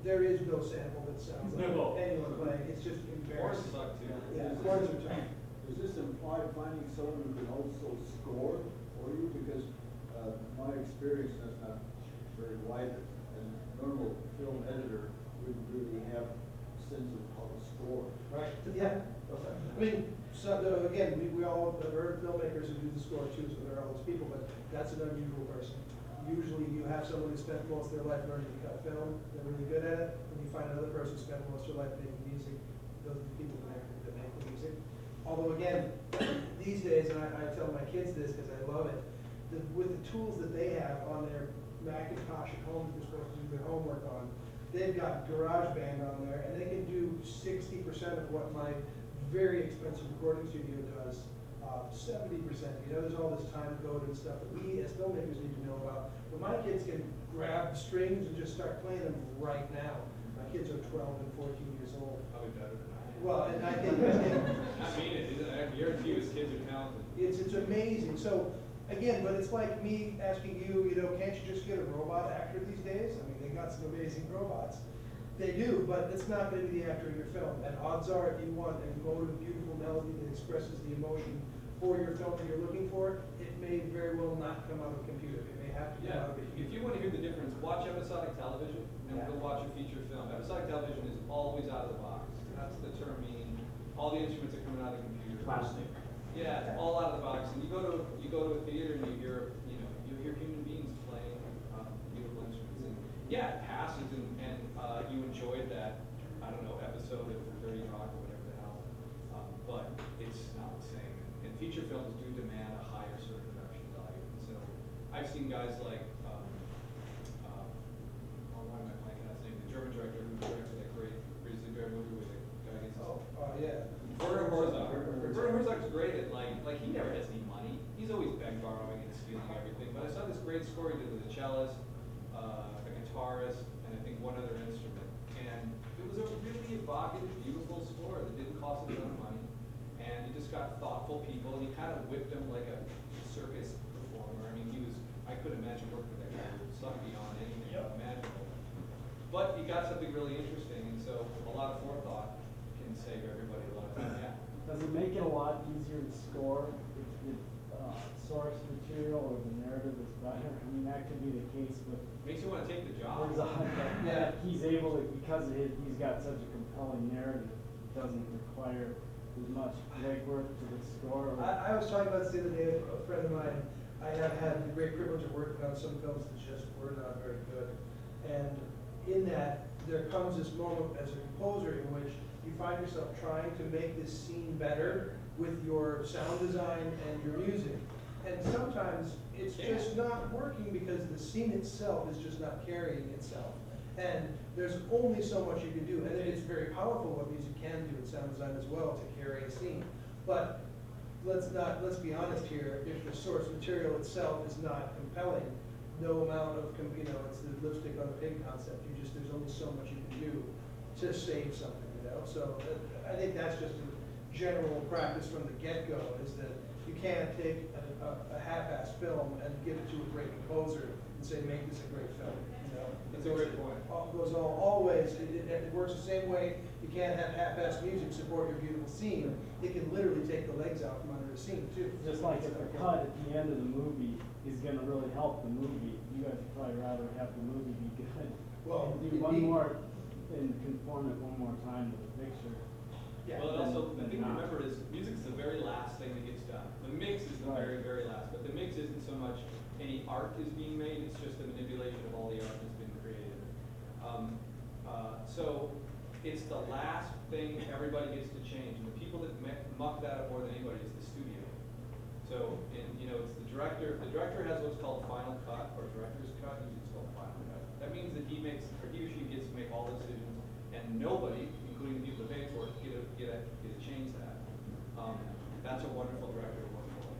there is no sample that sounds like anyone playing. It's just Horns embarrassing. suck too. Yeah, horns are tough. Does this imply finding someone who can also score for you? Because my experience is not very wide, and a normal film editor wouldn't really have a sense of how to score. Right, yeah. I mean, again, we all have heard filmmakers who do the score too, so there are all those people, but that's an unusual person. Usually you have someone who spent most of their life learning to cut film, they're really good at it, and you find another person who spent most of their life making music. Those are the people that make the music. Although again, these days, and I tell my kids this because I love it, with the tools that they have on their Macintosh at home that they're supposed to do their homework on, they've got GarageBand on there, and they can do 60% of what my very expensive recording studio does. 70%. There's all this time code and stuff that we as filmmakers need to know about. But my kids can grab strings and just start playing them right now. My kids are 12 and 14 years old. Probably better than I am. Well, and I think I mean it. I guarantee you his kids are talented. it's amazing. So again, but it's like me asking you, can't you just get a robot actor these days? I mean, they got some amazing robots. They do, but it's not going to be the actor in your film. And odds are, if you want a emotive, beautiful melody that expresses the emotion for your film that you're looking for, it may very well not come out of a computer. It may have to come out of a If computer. you want to hear the difference, watch episodic television and Yeah. go watch a feature film. Episodic television is always out of the box. That's the term meaning. All the instruments are coming out of the computer. Plastic. Yeah, it's all out of the box. And you go to a theater and you hear human beings playing beautiful instruments. And yeah, it passes and you enjoyed that, I don't know, episode of 30 Rock or whatever the hell. But it's not the same. And feature films do demand a higher sort of production value. And so I've seen guys like, why am I blanking on his name? The German director who directed that great Grizzly Bear movie with the guy against Yeah. Werner Herzog. Werner Herzog's great at like he never has any money. He's always been borrowing and stealing everything. But I saw this great score he did with a cellist, a guitarist, and I think one other instrument. And it was a really evocative, beautiful score that didn't cost a ton of money. And he just got thoughtful people, and he kind of whipped them like a circus performer. I mean, I couldn't imagine working with that guy. He was beyond anything imaginable. But he got something really interesting, and so a lot of forethought can save everybody a lot of time. Yeah. As a make it a lot easier to score if the source material or the narrative is better? I mean, that could be the case with Makes you wanna take the job. yeah, he's able to, because he's got such a compelling narrative, it doesn't require as much legwork to the score. I was talking about this the other day with a friend of mine. I have had the great privilege of working on some films that just were not very good. And in that, there comes this moment as a composer in which you find yourself trying to make this scene better with your sound design and your music. And sometimes it's just not working because the scene itself is just not carrying itself. And there's only so much you can do. And it's very powerful what music can do in sound design as well to carry a scene. But let's be honest here, if the source material itself is not compelling, no amount of, it's the lipstick on the pig concept. There's only so much you can do to save something, So I think that's just a general practice from the get-go, is that you can't take a half-assed film and give it to a great composer and say, make this a great film, That's a great point. Always, it works the same way. You can't have half-assed music support your beautiful scene. It can literally take the legs out from under a scene, too. Just like if the cut at the end of the movie is gonna really help the movie, you guys would probably rather have the movie be good. Well, And do one more, and conform it one more time to the picture. Yeah. Well, and also, the thing to Not. remember is, music's the very last thing that gets done. The mix is the Right. very, very last, but the mix isn't so much any art is being made, it's just the manipulation of all the art that's been created. So, it's the last thing everybody gets to change, and the people that muck that up more than anybody is the studio. So, it's the director has what's called final cut, or director's cut, usually it's called final cut. That means that he or she gets to make all the decisions, and nobody, including the people that pay for it, get to change that. That's a wonderful director to work for.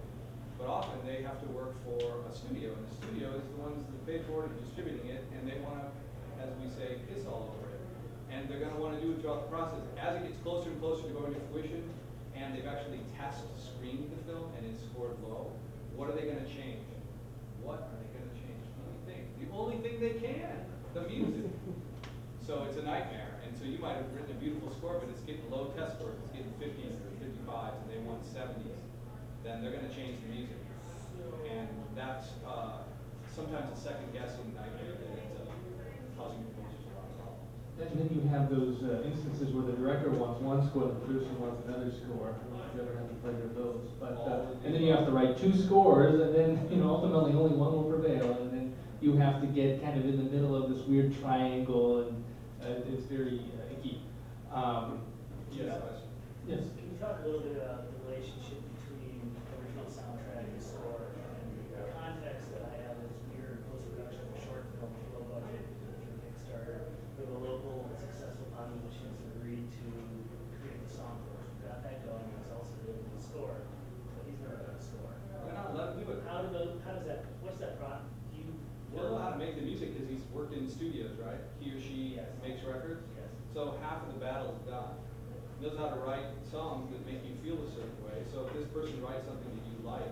But often they have to work for a studio, and the studio is the ones that pay for it and distributing it, and they want to, as we say, piss all over it. And they're going to want to do it throughout the process. As it gets closer and closer to going to fruition, and they've actually screened the film and it's scored low, what are they going to change? What are they going to change? Let me think. The only thing they can, the music. So it's a nightmare. And so you might have written a beautiful score, but it's getting low test scores. It's getting 50s or 55s, and they want 70s. Then they're going to change the music. And that's sometimes a second guessing nightmare that ends up causing composers a lot of problems. And then you have those instances where the director wants one score, the producer wants another score. I've never had the pleasure of those. But and then you have to write two scores, and then ultimately only one will prevail, and then you have to get kind of in the middle of this weird triangle, and it's very icky. Yes. Yes. Can you talk a little bit about the relationship between original soundtrack and score? And the context that I have is we're in post-production of a short film, low budget, through Kickstarter. We have a local successful band musician who's agreed to create the song for us. We got that going. He's also doing the score, but he's never done a score. Why not let them do it? How does that? What's that process? Do you He'll know how to make the music because he's worked in studios, right? He or she Yes. makes records. Yes. So half of the battle is done. He knows how to write songs that make you feel a certain way. So if this person writes something that you like,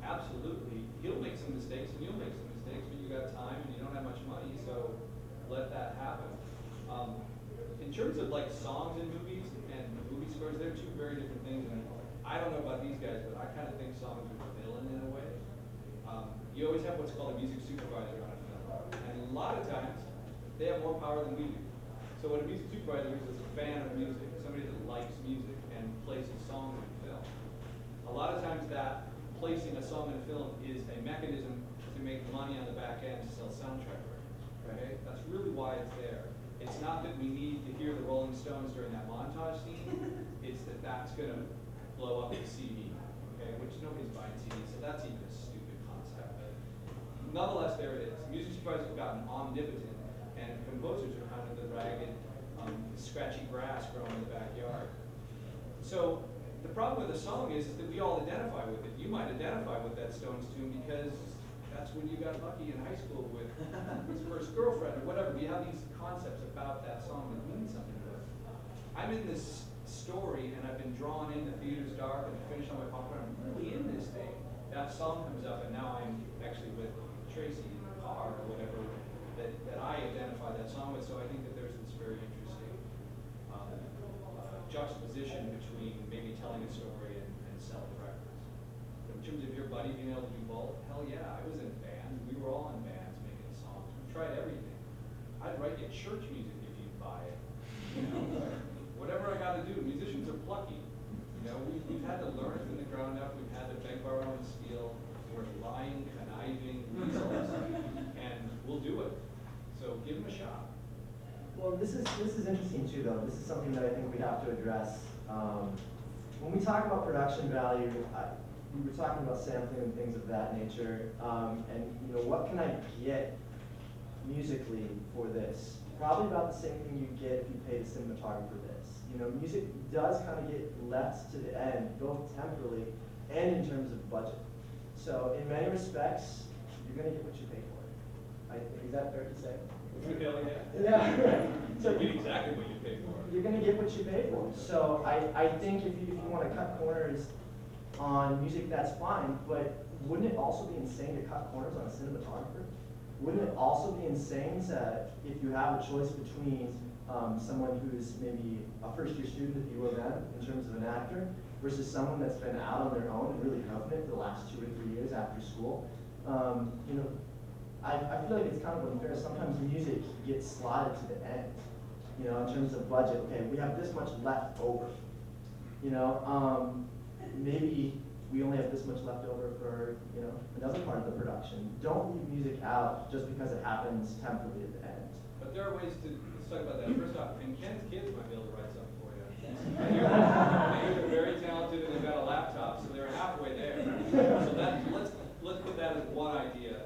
absolutely, he'll make some mistakes and you'll make some mistakes, but you got time and you don't have much money, so let that happen. In terms of like songs in movies and movie scores, they're two very different things. And I don't know about these guys, but I kind of think songs are the villain in a way. You always have what's called a music supervisor on a film. And a lot of times, they have more power than we do. So what a music supervisor is a fan of music, somebody that likes music and places songs in film. A lot of times that placing a song in a film is a mechanism to make money on the back end to sell soundtrack records. Okay? That's really why it's there. It's not that we need to hear the Rolling Stones during that montage scene. It's that that's going to blow up the CD, okay? Which nobody's buying CDs, so that's even a stupid concept. But nonetheless, there it is. Music supervisors have gotten omnipotent, and composers are kind of the ragged, scratchy grass growing in the backyard. So the problem with a song is that we all identify with it. You might identify with that Stones tune because that's when you got lucky in high school with his first girlfriend or whatever. We have these concepts about that song that mean something to us. I'm in this story and I've been drawn in, the theater's dark and I finish on my popcorn. I'm really in this thing. That song comes up and now I'm actually with Tracy in the car or whatever that I identify that song with. So I think that there's this very interesting juxtaposition between maybe telling a story terms of your buddy being able to do both, hell yeah, I was in a band. We were all in bands making songs. We tried everything. I'd write you church music if you'd buy it. You know, whatever I got to do. Musicians are plucky. You know, we've had to learn it from the ground up. We've had to beg, borrow, and steal. We're lying, conniving weasels, and we'll do it. So give them a shot. Well, this is interesting too, though. This is something that I think we have to address. When we talk about production value, we were talking about sampling and things of that nature. And you know, what can I get musically for this? Probably about the same thing you get if you pay the cinematographer this. You know, music does kind of get left to the end, both temporally and in terms of budget. So in many respects, you're going to get what you pay for. Is that fair to say? Hell yeah. Yeah, right. So You get exactly what you pay for. you're going to get what you pay for. So I think if you want to cut corners on music, that's fine. But wouldn't it also be insane to cut corners on a cinematographer? Wouldn't it also be insane to, if you have a choice between someone who's maybe a first-year student, if you will, then, in terms of an actor, versus someone that's been out on their own and really roughing it for the last 2 or 3 years after school? You know, I feel like it's kind of unfair. Sometimes music gets slotted to the end, you know, in terms of budget. Okay, we have this much left over. You know, maybe we only have this much left over for, you know, another part of the production. Don't leave music out just because it happens temporarily at the end. But there are ways to, let's talk about that. First off, and Ken's kids might be able to write something for you. They're very talented and they've got a laptop, so they're halfway there. So that, let's put that as one idea.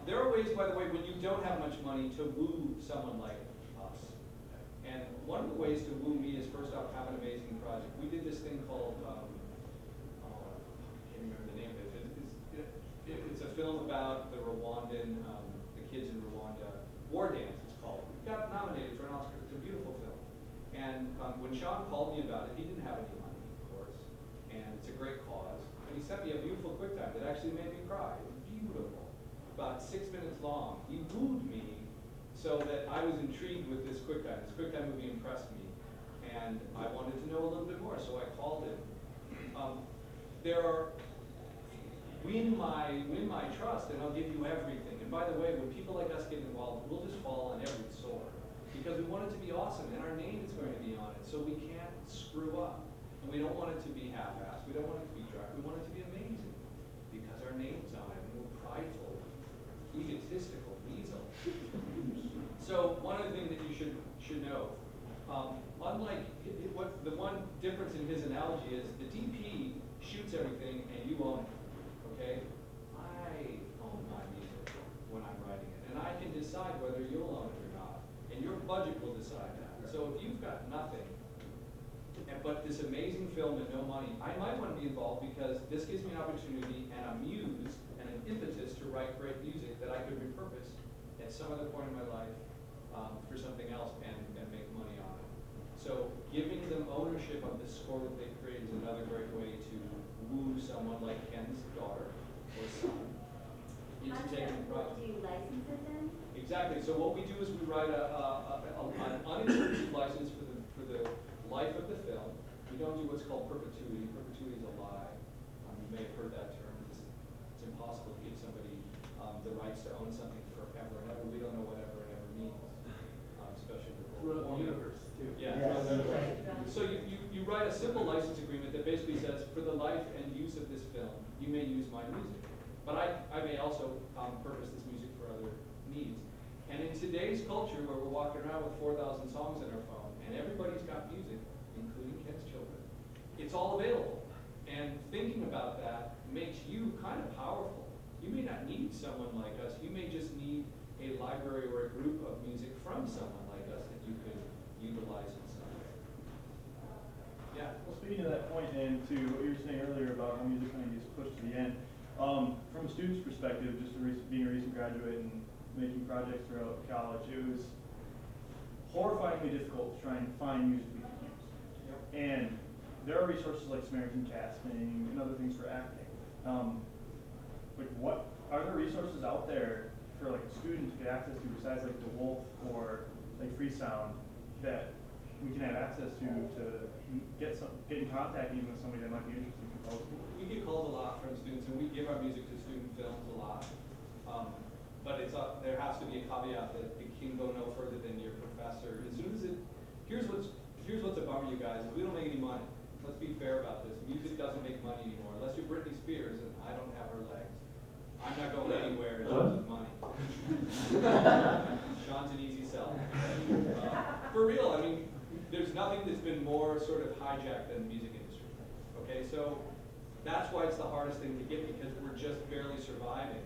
There are ways, by the way, when you don't have much money to woo someone like us. And one of the ways to woo me is, first off, have an amazing project. We did this thing called, I can't remember the name of it. It's a film about the Rwandan, the kids in Rwanda, War Dance it's called. It got nominated for an Oscar. It's a beautiful film. And when Sean called me about it, he didn't have any money, of course. And it's a great cause. And he sent me a beautiful QuickTime that actually made me cry. It was beautiful. About 6 minutes long. He wooed me so that I was intrigued with this QuickTime. This QuickTime movie impressed me, and I wanted to know a little bit more, so I called him. There are win my trust, and I'll give you everything. And by the way, when people like us get involved, we'll just fall on every sword because we want it to be awesome, and our name is going to be on it, so we can't screw up. And we don't want it to be half-assed. We don't want it to be dry. We want it to be amazing because our name's on it, and we're prideful, egotistical weasel. So one of the things that you should know, unlike what the one difference in his analogy is, the DP shoots everything and you own it. Okay, I own my music when I'm writing it, and I can decide whether you'll own it or not, and your budget will decide that. So if you've got nothing, but this amazing film and no money, I might want to be involved because this gives me an opportunity and a muse and an impetus to write great music that I could repurpose at some other point in my life for something else and make money on it. So giving them ownership of the score that they create is another great way to woo someone like Ken's daughter or son into taking the project. Do you license it then? Exactly. So what we do is we write an uninterrupted license for the life of the film. We don't do what's called perpetuity. Perpetuity is a lie. You may have heard that term. It's impossible to give somebody the rights to own something forever and ever. We don't know what ever and ever means, especially with Throughout the universe, too. Yeah. Yes. So you write a simple license agreement that basically says, for the life and use of this film, you may use my music. But I may also purpose this music for other needs. And in today's culture where we're walking around with 4,000 songs in our phone, and everybody's got music, including Ken's children, it's all available. And thinking about that makes you kind of powerful. You may not need someone like us. You may just need a library or a group of music from someone like us that you could utilize in some way. Yeah. Well, speaking to that point and to what you were saying earlier about how music kind of gets pushed to the end, from a student's perspective, just being a recent graduate and making projects throughout college, it was horrifyingly difficult to try and find music we could use. Yep. And there are resources like Samaritan Casting and other things for acting. Like, what are there resources out there for like a student to get access to besides like the Wolf or like Freesound that we can have access to get in contact even with somebody that might be interested in composing? We get calls a lot from students, and we give our music to student films a lot. But there has to be a caveat that it can go no further than your professor. As soon as here's what's a bummer, you guys, is we don't make any money. Let's be fair about this. Music doesn't make money anymore, unless you're Britney Spears, and I don't have her legs. I'm not going anywhere in terms of money. Sean's an easy sell. For real, I mean, there's nothing that's been more sort of hijacked than the music industry. Okay, so that's why it's the hardest thing to get, because we're just barely surviving.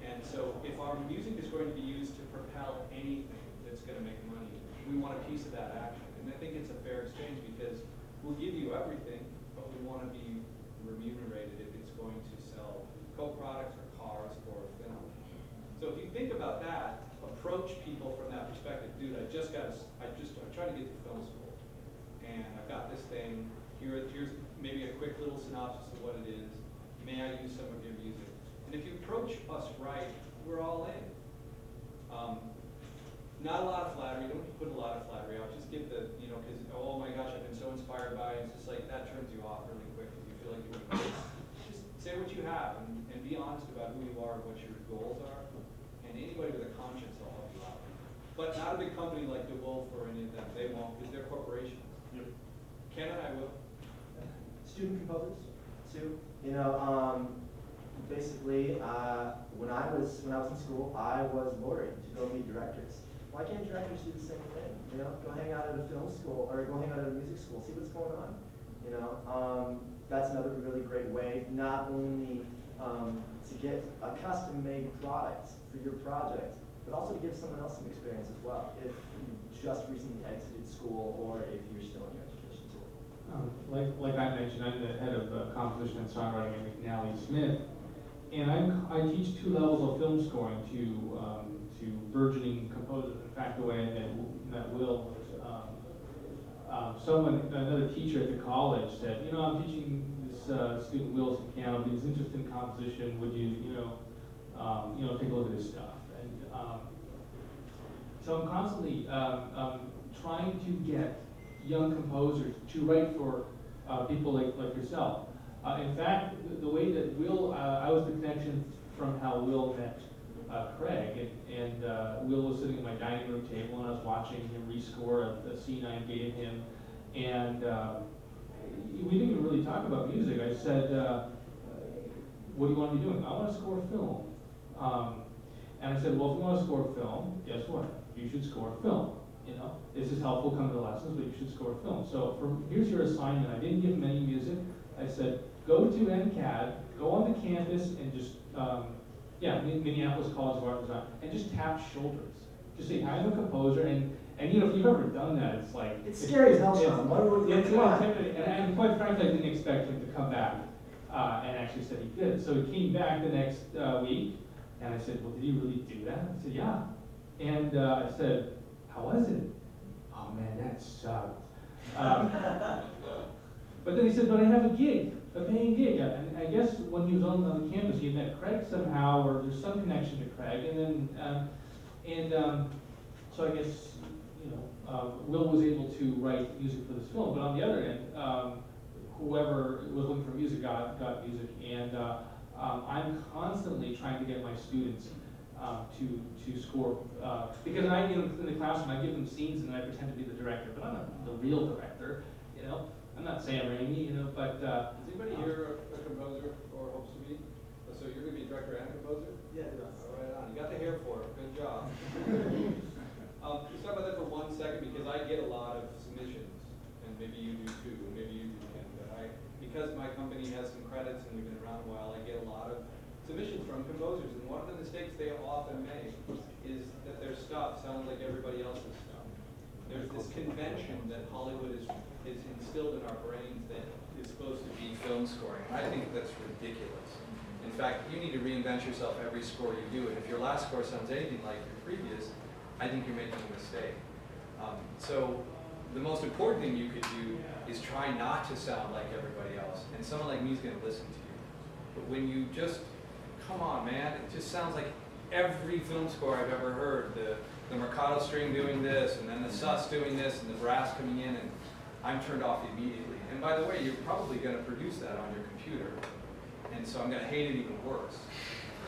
And so if our music is going to be used to propel anything that's going to make money, we want a piece of that action. And I think it's a fair exchange, because we'll give you everything, but we want to be remunerated if it's going to sell Coke products or cars or film. So if you think about that, approach people from that perspective. Dude, I'm trying to get to film school, and I've got this thing. Here's maybe a quick little synopsis of what it is. May I use some of your music? And if you approach us right, we're all in. Not a lot of flattery. Don't put a lot of flattery out. Just give the, because, oh my gosh, I've been so inspired by it. It's just like, that turns you off really quick because you feel like you're just say what you have and be honest about who you are and what your goals are. And anybody with a conscience will help you out. But not a big company like DeWolf or any of them. They won't, because they're corporations. Yep. Ken and I will. Student composers, too. Basically, when I was in school, I was lured to go meet directors. Why can't directors do the same thing? Go hang out at a film school or go hang out at a music school, see what's going on. That's another really great way, not only to get a custom-made product for your project, but also to give someone else some experience as well, if you just recently exited school or if you're still in your education tool. Like I mentioned, I'm the head of composition and songwriting at McNally Smith, and I teach 2 levels of film scoring to burgeoning composers. In fact, the way I met Will was another teacher at the college said, I'm teaching this student Will some piano, but he's interested in composition. Would you, take a look at his stuff? And so I'm constantly trying to get young composers to write for people like yourself. In fact, the way that Will, I was the connection from how Will met Craig, and Will was sitting at my dining room table, and I was watching him rescore a scene I gave him, and we didn't even really talk about music. I said, what do you want to be doing? I want to score film. And I said, well, if you want to score film, guess what? You should score film. This is helpful, come to the lessons, but you should score film. So here's your assignment. I didn't give him any music. I said, go to NCAD, go on the campus, and just, Minneapolis College of Art and Design, and just tap shoulders. Just say, I'm a composer, and if you've ever done that, it's like... It's scary as hell, Sean. And quite frankly, I didn't expect him to come back and actually said he did. So he came back the next week, and I said, well, did he really do that? I said, yeah. And I said, how was it? Oh man, that sucked. But then he said, but I have a gig, a paying gig. And I guess when he was on the campus, he met Craig somehow, or there's some connection to Craig. And then, so I guess, Will was able to write music for this film. But on the other end, whoever was looking for music got music. And I'm constantly trying to get my students to score, because in the classroom I give them scenes and I pretend to be the director, but I'm not the real director, I'm not Sam Raimi, but. Is anybody here a composer or hopes to be? So you're going to be a director and a composer? Yeah, Right on. You got the hair for it. Good job. Let's talk about that for 1 second, because I get a lot of submissions, and maybe you do too, and maybe you do, Ken. But because my company has some credits and we've been around a while, I get a lot of submissions from composers, and one of the mistakes they often make is that their stuff sounds like everybody else's stuff. There's this convention that Hollywood is instilled in our brains that is supposed to be film scoring. I think that's ridiculous. In fact, you need to reinvent yourself every score you do, and if your last score sounds anything like your previous, I think you're making a mistake. So the most important thing you could do is try not to sound like everybody else, and someone like me is going to listen to you. But when you just, come on man, it just sounds like every film score I've ever heard, the Mercado string doing this, and then the sus doing this, and the brass coming in, and I'm turned off immediately. And by the way, you're probably going to produce that on your computer, and so I'm going to hate it even worse.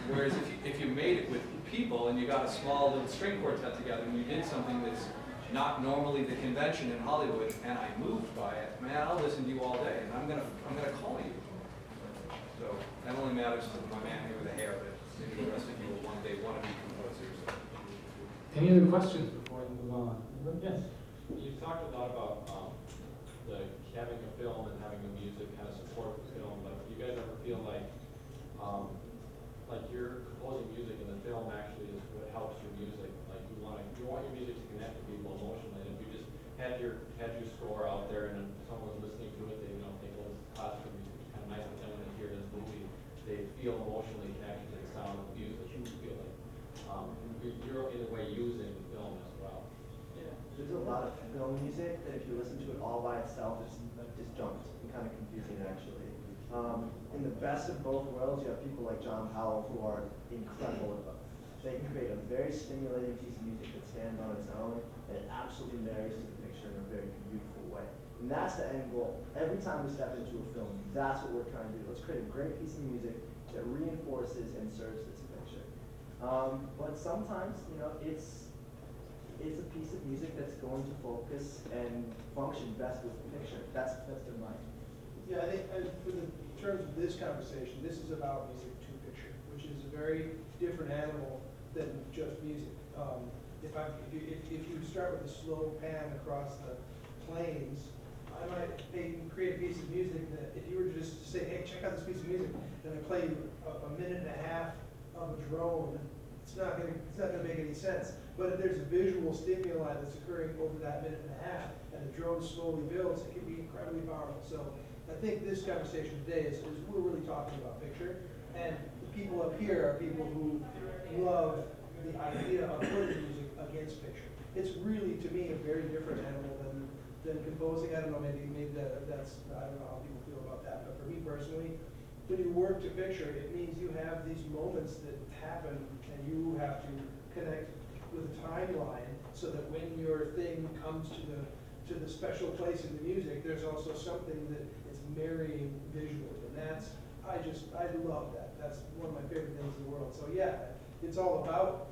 Whereas if you made it with people and you got a small little string quartet together and you did something that's not normally the convention in Hollywood, and I moved by it, man, I'll listen to you all day, and I'm gonna call you. So that only matters to my man here with the hair, but maybe the rest of you will one day want to be composers. Any other questions before we move on? Yes? You talked a lot about having a film and having the music kind of support the film, but do you guys ever feel like you're composing music and the film actually is what helps your music? Like you want your music to connect to people emotionally. And if you just had your score out there and someone's listening to it, they think, well, this classical music is kind of nice, but then when they hear this movie, they feel emotionally connected to the sound of the music. You feel like you're in a way using the film as well. Yeah. There's a lot of film music that if you listen to it all by itself, it's disjunct and kind of confusing actually. In the best of both worlds, you have people like John Powell who are incredible at both. They create a very stimulating piece of music that stands on its own and it absolutely marries to the picture in a very beautiful way. And that's the end goal. Every time we step into a film, that's what we're trying to do. Let's create a great piece of music that reinforces and serves this picture. But sometimes, it's a piece of music that's going to focus and function best with the picture. That's in mind. Yeah, I think for the terms of this conversation, this is about music to picture, which is a very different animal than just music. If you start with a slow pan across the plains, I might create a piece of music that if you were just to say, hey, check out this piece of music, and I play you a minute and a half of a drone, it's not gonna make any sense. But if there's a visual stimuli that's occurring over that minute and a half, and the drone slowly builds, it can be incredibly powerful. So I think this conversation today is we're really talking about picture, and the people up here are people who love the idea of putting music against picture. It's really, to me, a very different animal than composing. I don't know, maybe that's, I don't know how people feel about that, but for me personally, when you work to picture, it means you have these moments that happen, and you have to connect with a timeline so that when your thing comes to the special place in the music, there's also something that is marrying visually, and I love that. That's one of my favorite things in the world. So yeah, it's all about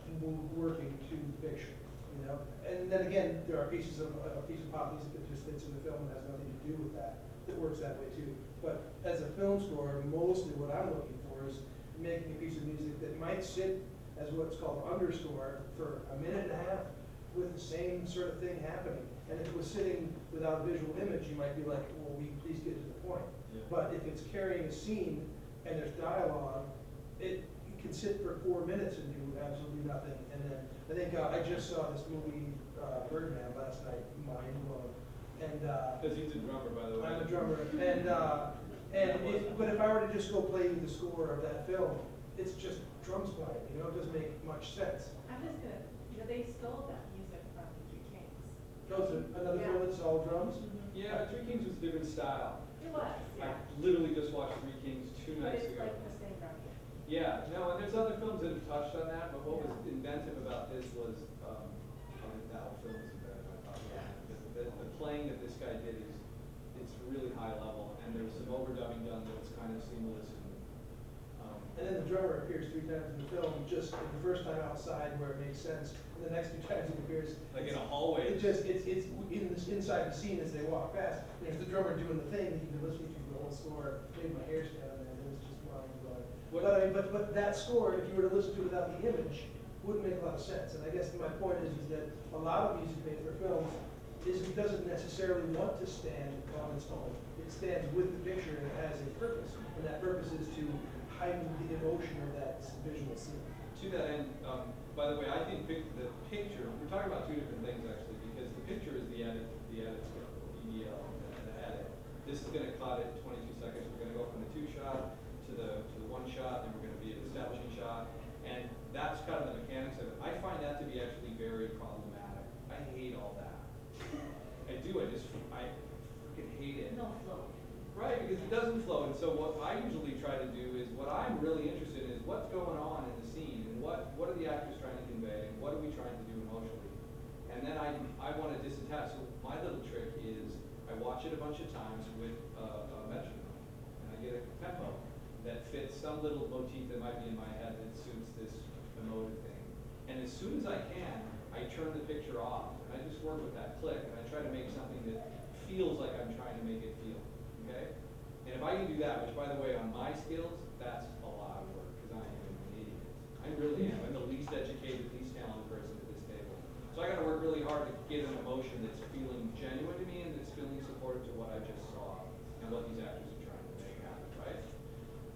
working to picture, And then again, there are pieces of a piece of pop music that just fits in the film and has nothing to do with that works that way too. But as a film score, mostly what I'm looking for is making a piece of music that might sit as what's called underscore for a minute and a half with the same sort of thing happening. And if it was sitting without a visual image, you might be like, well, will you please get to the point? Yeah. But if it's carrying a scene and there's dialogue, it can sit for 4 minutes and do absolutely nothing. And then I think I just saw this movie, Birdman, last night, mind blown. And because he's a drummer, by the way. I'm a drummer. But if I were to just go play the score of that film, it's just drums playing. It doesn't make much sense. I'm just gonna, they stole that music from the Three Kings. Oh, so another film that's all drums? Mm-hmm. Yeah, Three Kings was a different style. It was, I yeah. literally just watched Three Kings 2 But nights it's ago. like the same drum. Yeah, no, and there's other films that have touched on that, but what was inventive about this was, that whole film is better than I thought. The playing that this guy did it's really high level, and there's some overdubbing done that's kind of seamless. And then the drummer appears 3 times in the film, just the first time outside where it makes sense, and the next 2 times he appears like in a hallway. It's inside the scene as they walk past. There's the drummer doing the thing that you've been listening to for the whole score. Made my hair stand on there. It was just mind blowing. But that score, if you were to listen to it without the image, wouldn't make a lot of sense. And I guess my point is that a lot of music made for films doesn't necessarily want to stand on its own. It stands with the picture and it has a purpose, and that purpose is to heighten the emotion of that visual scene. To that end, by the way, I think the picture, we're talking about 2 different things actually, because the picture is the edit script, the EDL, the edit. This is going to cut at 22 seconds. We're going to go from the 2 shot to the 1 shot, then we're going to be an establishing shot, and that's kind of the mechanics of it. I find that to be actually very problematic. I hate all that. I do. I freaking hate it. No flow. Right, because it doesn't flow. And so what I usually try to do is, what I'm really interested in is what's going on in the scene, and what are the actors trying to convey, and what are we trying to do emotionally. I want to disattach. So my little trick is I watch it a bunch of times with a metronome, and I get a tempo that fits some little motif that might be in my head that suits this emotive thing. And as soon as I can, I turn the picture off, and I just work with that click, and I try to make something that feels like I'm trying to make it feel, okay? And if I can do that, which by the way, on my skills, that's a lot of work, because I am an idiot. I really am. I'm the least educated, least talented person at this table. So I gotta work really hard to get an emotion that's feeling genuine to me and that's feeling supportive to what I just saw and what these actors are trying to make happen, right?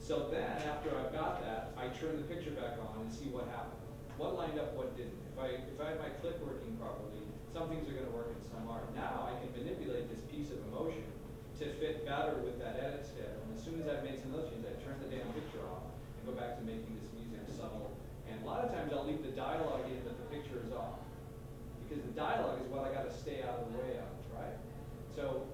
So then, after I've got that, I turn the picture back on and see what happened. What lined up, what didn't. If I have my click working properly, some things are gonna work and some aren't. Now I can manipulate this piece of emotion to fit better with that edit schedule. And as soon as I've made some of those changes, I turn the damn picture off and go back to making this music subtle. And a lot of times I'll leave the dialogue in, but the picture is off. Because the dialogue is what I gotta stay out of the way of, right? So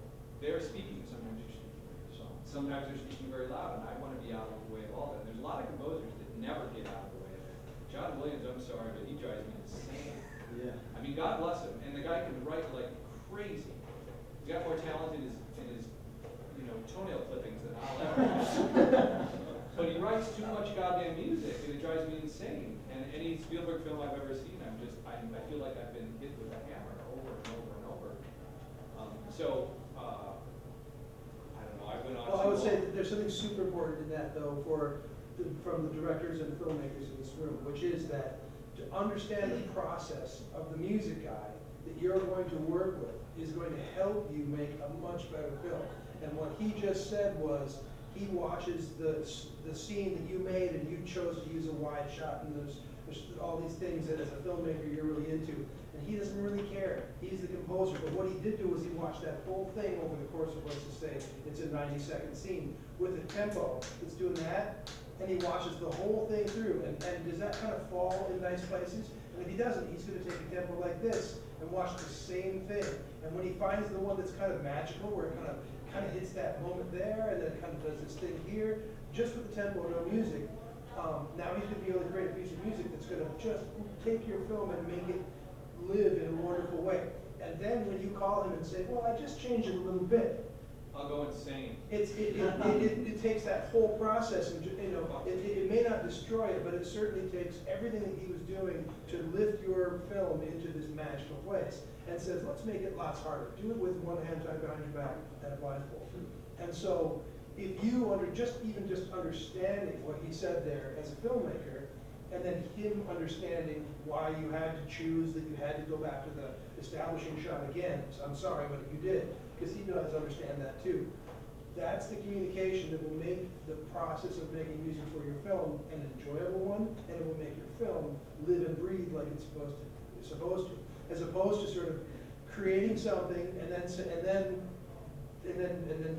they're speaking, sometimes they're speaking very soft. Sometimes they're speaking very loud, and I wanna be out of the way of all that. There's a lot of composers that never get out of the way of it. John Williams, I'm sorry, but he drives me insane. Yeah. I mean, God bless him, and the guy can write like crazy. He's got more talent in his toenail clippings than I'll ever have. But he writes too much goddamn music, and it drives me insane. And any Spielberg film I've ever seen, I feel like I've been hit with a hammer over and over and over. I don't know, I went on Well, I too would say long. that there's something super important in that, though, from the directors and filmmakers in this room, which is that to understand the process of the music guy that you're going to work with is going to help you make a much better film. And what he just said was, he watches the scene that you made and you chose to use a wide shot, and there's all these things that as a filmmaker you're really into, and he doesn't really care. He's the composer, but what he did do was he watched that whole thing over the course of, let's just say, it's a 90-second scene with a tempo that's doing that, and he watches the whole thing through, and does that kind of fall in nice places? And if he doesn't, he's going to take a tempo like this and watch the same thing. And when he finds the one that's kind of magical, where it kind of hits that moment there, and then kind of does this thing here, just with the tempo, no music, now he's going to be able to create a piece of music that's going to just take your film and make it live in a wonderful way. And then when you call him and say, well, I just changed it a little bit, I'll go insane. it takes that whole process, and it may not destroy it, but it certainly takes everything that he was doing to lift your film into this magical place, and says, let's make it lots harder. Do it with one hand tied behind your back and a blindfold. And so, if you even just understanding what he said there as a filmmaker, and then him understanding why you had to choose that you had to go back to the establishing shot again. So I'm sorry, but you did, because he does understand that too. That's the communication that will make the process of making music for your film an enjoyable one, and it will make your film live and breathe like it's supposed to, as opposed to sort of creating something and then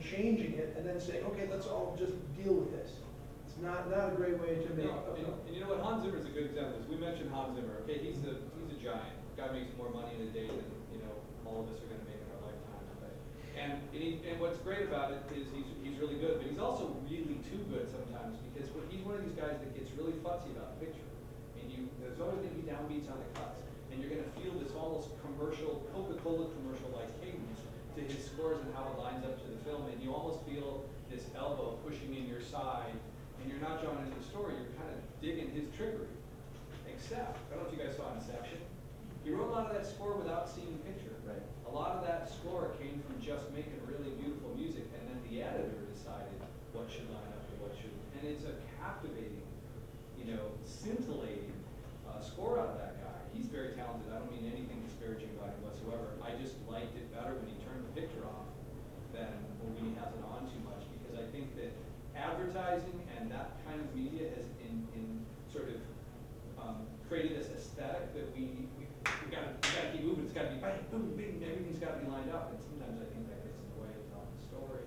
changing it and then saying, okay, let's all just deal with this. It's not a great way to make a film. And you know what, Hans Zimmer is a good example. We mentioned Hans Zimmer. Okay, he's a giant. Guy makes more money in a day than all of us are going to make in our lifetime. Right? And what's great about it is he's really good, but he's also really too good sometimes, because he's one of these guys that gets really fussy about the picture. And there's always going to be downbeats on the cuts, and you're going to feel this almost commercial, Coca-Cola commercial-like cadence to his scores and how it lines up to the film, and you almost feel this elbow pushing in your side, and you're not drawn into the story, you're kind of digging his trickery. Except, I don't know if you guys saw Inception, he wrote a lot of that score without seeing the picture. Right. A lot of that score came from just making really beautiful music, and then the editor decided what should line up and what shouldn't. And it's a captivating, scintillating score out of that guy. He's very talented. I don't mean anything disparaging about him whatsoever. I just liked it better when he turned the picture off than when he has it on too much, because I think that advertising and that kind of media has sort of created this aesthetic that we gotta keep moving. It's gotta be bang, boom, bing, everything's gotta be lined up. And sometimes I think that gets in the way of telling the story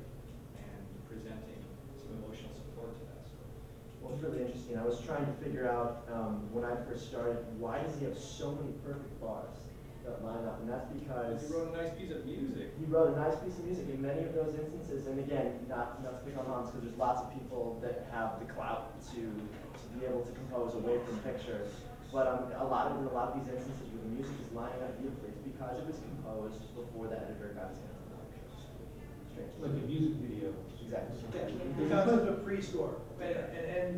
and presenting some emotional support to that story. Well, it's really interesting. I was trying to figure out when I first started, why does he have so many perfect bars that line up? And that's because He wrote a nice piece of music. he wrote a nice piece of music in many of those instances. And again, not to pick on Hans, because there's lots of people that have the clout to be able to compose away from picture. But in a lot of these instances where the music is lining up beautifully, it's because it was composed before the editor got his hands on the pictures. Strange. Like a music video. Exactly. The concept of pre-score, and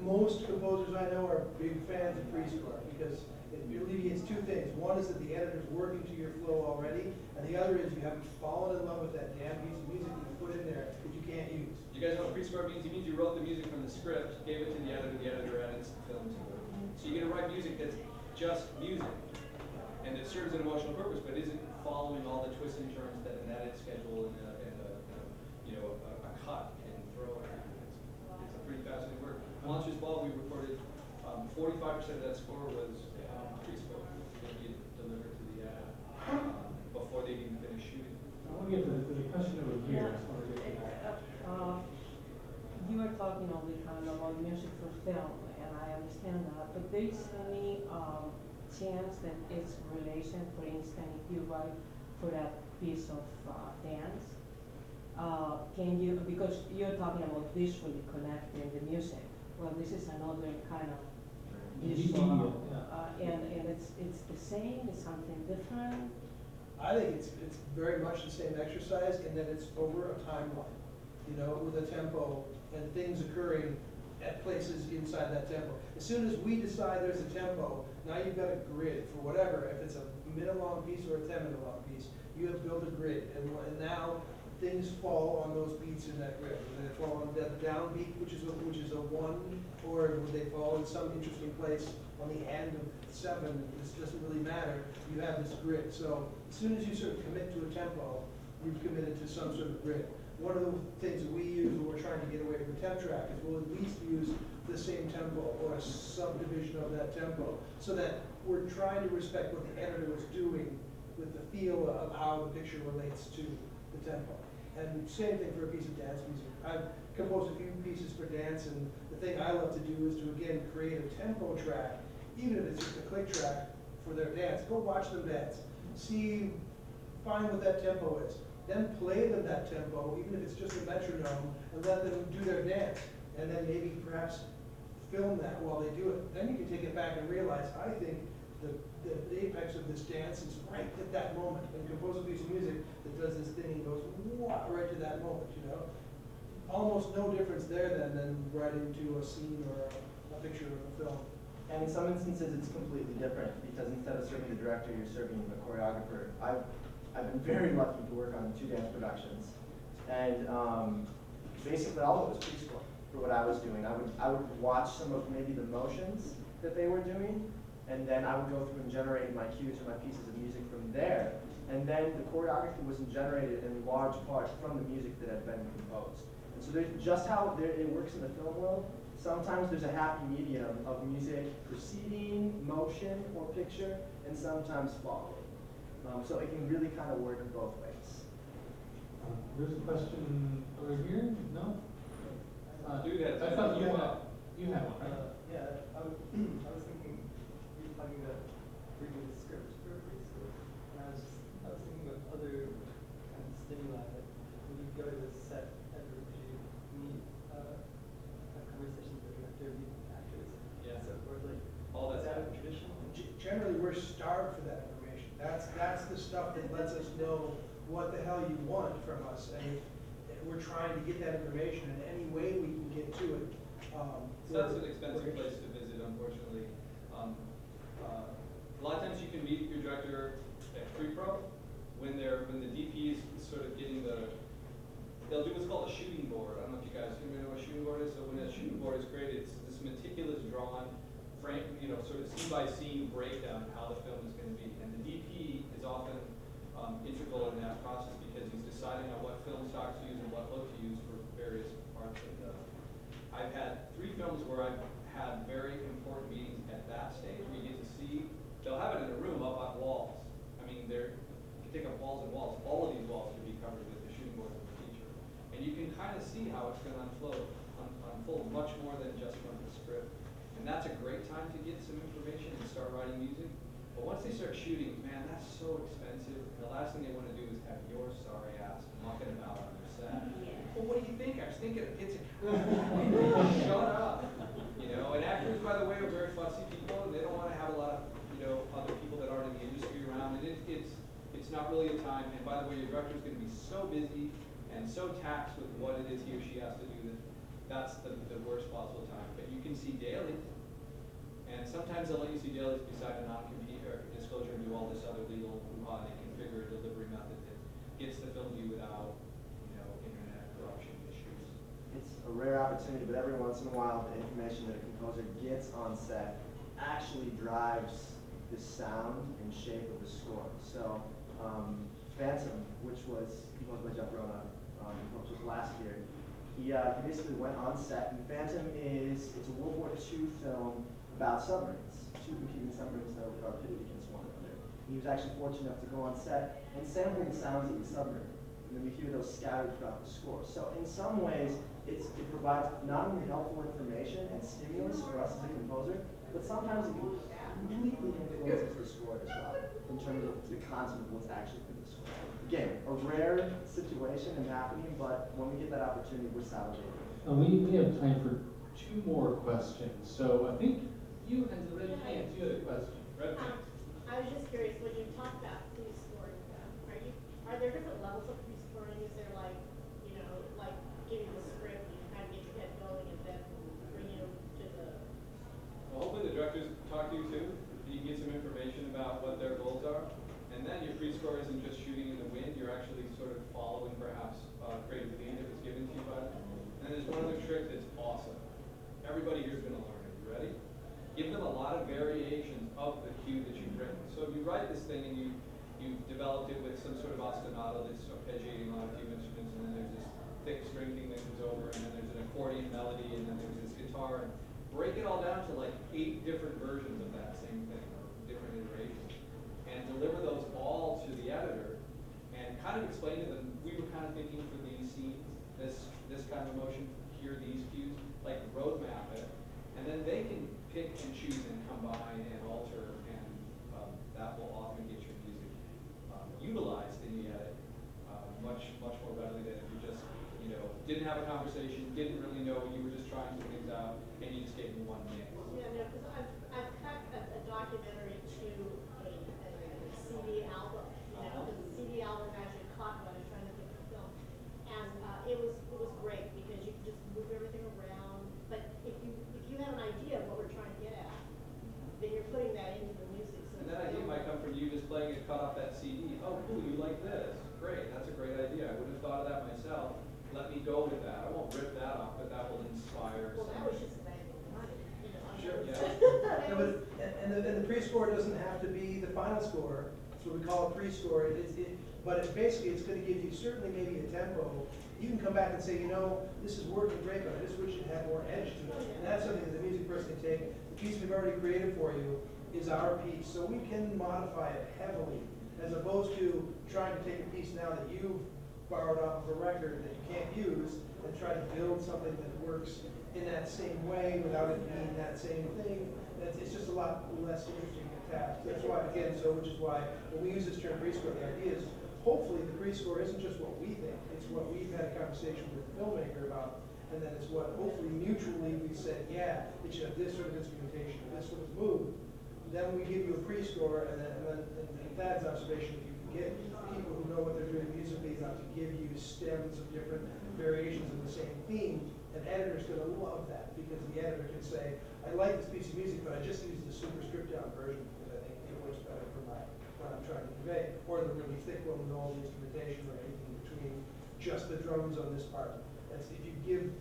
most composers I know are big fans of pre-score, because it alleviates two things. One is that the editor's working to your flow already, and the other is you haven't fallen in love with that damn piece of music that you put in there that you can't use. You guys know what pre-score means? It means you wrote the music from the script, gave it to the editor edits the film to it. So you're gonna write music that's just music, and it serves an emotional purpose, but isn't following all the twists and turns that an edit schedule and a cut can throw at you. It's a pretty fascinating work. Launches Ball, we recorded 45% of that score was pre-score, going to be delivered to the before they even finish shooting. I want to get to the question over here. You are talking all the time about music for film, and I understand that, but there is any chance that it's relation, for instance, if you write for that piece of dance, can you, because you're talking about visually connecting the music, well, this is another kind of visual, and it's the same, it's something different? I think it's very much the same exercise, and that it's over a timeline, you know, with a tempo and things occurring at places inside that tempo. As soon as we decide there's a tempo, now you've got a grid for whatever. If it's a minute-long piece or a 10-minute long piece, you have built a grid, and now things fall on those beats in that grid. Would they fall on the downbeat, which is a 1, or would they fall in some interesting place on the end of 7? This doesn't really matter. You have this grid. So as soon as you sort of commit to a tempo, you've committed to some sort of grid. One of the things that we use when we're trying to get away from temp track is we'll at least use the same tempo or a subdivision of that tempo, so that we're trying to respect what the editor was doing with the feel of how the picture relates to the tempo. And same thing for a piece of dance music. I've composed a few pieces for dance, and the thing I love to do is to, again, create a tempo track, even if it's just a click track for their dance. Go watch them dance. Find what that tempo is. Then play them that tempo, even if it's just a metronome, and let them do their dance. And then maybe perhaps film that while they do it. Then you can take it back and realize, I think the apex of this dance is right at that moment. And compose a piece of music that does this thing and goes right to that moment, you know? Almost no difference there than writing to a scene or a picture of a film. And in some instances, it's completely different, because instead of serving the director, you're serving the choreographer. I've been very lucky to work on 2 dance productions, and basically all of it was pre-score for what I was doing. I would watch some of maybe the motions that they were doing, and then I would go through and generate my cues or my pieces of music from there. And then the choreography was generated in large part from the music that had been composed. And so there's just how it works in the film world. Sometimes there's a happy medium of music preceding motion or picture, and sometimes following. So it can really kind of work both ways. There's a question over here? No? Dude, I thought you had one, right? Yeah, I was thinking, you were talking about reading the script for a preschool, and I was thinking of other kind of stimuli, like when you go to the set and you meet, have conversations with the actor, meet actors, Yeah. and so forth, like, All is that that traditional? Generally, we're starved for that information. That's the stuff that lets us know what the hell you want from us, and we're trying to get that information in any way we can get to it. So that's an expensive place to visit, unfortunately. A lot of times you can meet your director at pre-pro when the DP is sort of getting they'll do what's called a shooting board. I don't know if you guys know what a shooting board is. So when a shooting board is created, it's this meticulous drawn frame, sort of scene by scene breakdown of how the film is going to be. And the DP is often integral in that process, because he's deciding on what film stock to use and what look to use for various parts of the. I've had 3 films where I've had very important meetings at that stage. We get to see, they'll have it in a room up on walls. I mean, you can take up walls and walls. All of these walls can be covered with the shooting board of the feature. And you can kind of see how it's going to unfold much more than just from the script. And that's a great time to get some information and start writing music. But once they start shooting, man, that's so expensive. And the last thing they want to do is have your sorry ass mucking about on their set. Well, what do you think? I was thinking it's shut up. And actors, by the way, are very fussy people, and really a time, and by the way, your director's gonna be so busy and so taxed with what it is he or she has to do that that's the worst possible time. But you can see dailies, and sometimes they'll let you see dailies beside a non-compete or disclosure and do all this other legal hoo-ha. They configure a delivery method that gets the film to you without, internet corruption issues. It's a rare opportunity, but every once in a while, the information that a composer gets on set actually drives the sound and shape of the score. So, Phantom, which was composed by Jeff Rona, which was last year, he basically went on set, and Phantom it's a World War II film about submarines, two competing submarines that were pitted against one another. He was actually fortunate enough to go on set and sample the sounds of the submarine. And then we hear those scattered throughout the score. So in some ways, it provides not only helpful information and stimulus for us as a composer, but sometimes it completely influences the score as well, in terms of the content of what's actually in the score. Again, a rare situation and happening, but when we get that opportunity, we're salivating. We have time for 2 more questions. So I think you had the red pants. You had a question. Red pants. I was just curious, when you talk about pre-scoring them, are there different levels of pre-scoring? Is there like giving the script, you kind of get your head going and then bring you to the... Well, hopefully the directors talk to you too. You can get some information about what their goals are. And then your pre-score isn't just shooting in the wind, you're actually sort of following perhaps creative lead that was given to you by them. And there's one other trick that's awesome. Everybody here's gonna learn it. You ready? Give them a lot of variations of the cue that you've written. So if you write this thing and you've developed it with some sort of ostinato that's arpeggiating on a few instruments, and then there's this thick string thing that comes over, and then there's an accordion melody, and then there's this guitar, and break it all down to like 8 different versions of that same thing, or different iterations, and deliver those all to the editor, and kind of explain to them, we were kind of thinking for these scenes, this kind of emotion, here these cues, like roadmap it, and then they can pick and choose and combine and alter, and that will often get your music utilized in the edit much more readily than if you just didn't have a conversation, didn't really know, you were just trying some things out, and you just gave them one mix. Yeah, no, because I've cut a documentary to a CD album, because the CD album actually caught what I was trying to do for the film. And it was great because you could just move everything around. But if you have an idea of what we're trying to get at, then you're putting that into the music. So And that idea might come from you just playing it cut off that CD. Oh, cool, you like this. Great, that's a great idea. I wouldn't have thought of that myself. Let me go with that. I won't rip that off, but that will inspire. Well, that was just bang money, Sure, yeah. Yeah, but, and the pre-score doesn't have to be the final score. That's what we call a pre-score. But basically, it's going to give you certainly maybe a tempo. You can come back and say, this is working great, but I just wish it had more edge to it. And that's something that the music person can take. The piece we've already created for you is our piece, so we can modify it heavily, as opposed to trying to take a piece now that you've borrowed off of a record that you can't use and try to build something that works in that same way without it being that same thing. It's just a lot less interesting a task. That's why, again, which is why when we use this term pre-score, the idea is hopefully the pre-score isn't just what we think, it's what we've had a conversation with the filmmaker about, and then it's what hopefully mutually we said, yeah, it should have this sort of instrumentation, this sort of move. Then we give you a pre-score, and then in Thad's observation, if you can get people who know what they're doing musically enough to give you stems of different variations of the same theme, an editor's going to love that, because the editor can say, I like this piece of music, but I just used the super stripped down version because I think it works better for what I'm trying to convey, or the really thick one with all the instrumentation or anything between just the drums on this part. That's if you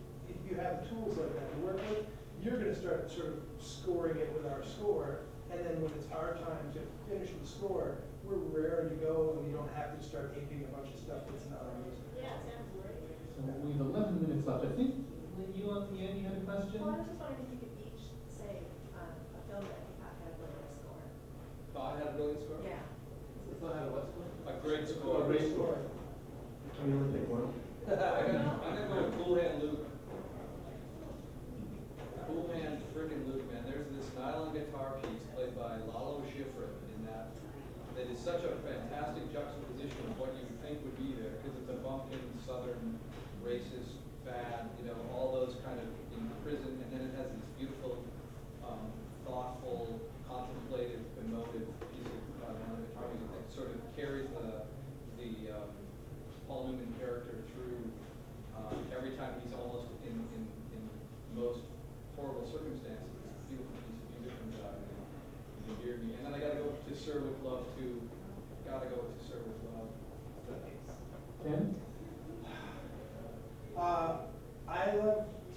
have tools like that to work with, you're going to start sort of scoring it with our score, and then when it's our time to finish the score, we're raring to go, and we don't have to start aping a bunch of stuff that's not our music. Yeah, it sounds great. So we have 11 minutes left. I think, you on the end, you had a question? Well, I was just wondering if you could each say a film that you thought had a brilliant score. Thought I had a brilliant score? Yeah. Thought I had a what score? A great score. A great score. Can you only pick one? I'm gonna go with Cool Hand Luke. Cool Hand frickin' Luke, man. There's this nylon guitar piece played by Lalo Schifrin in that is such a fantastic juxtaposition of what you would think would be there, because it's a bumpkin, southern, racist, bad, all those kind of imprisoned, and then it has this beautiful, thoughtful, contemplative, emotive piece of guitar music that sort of carries the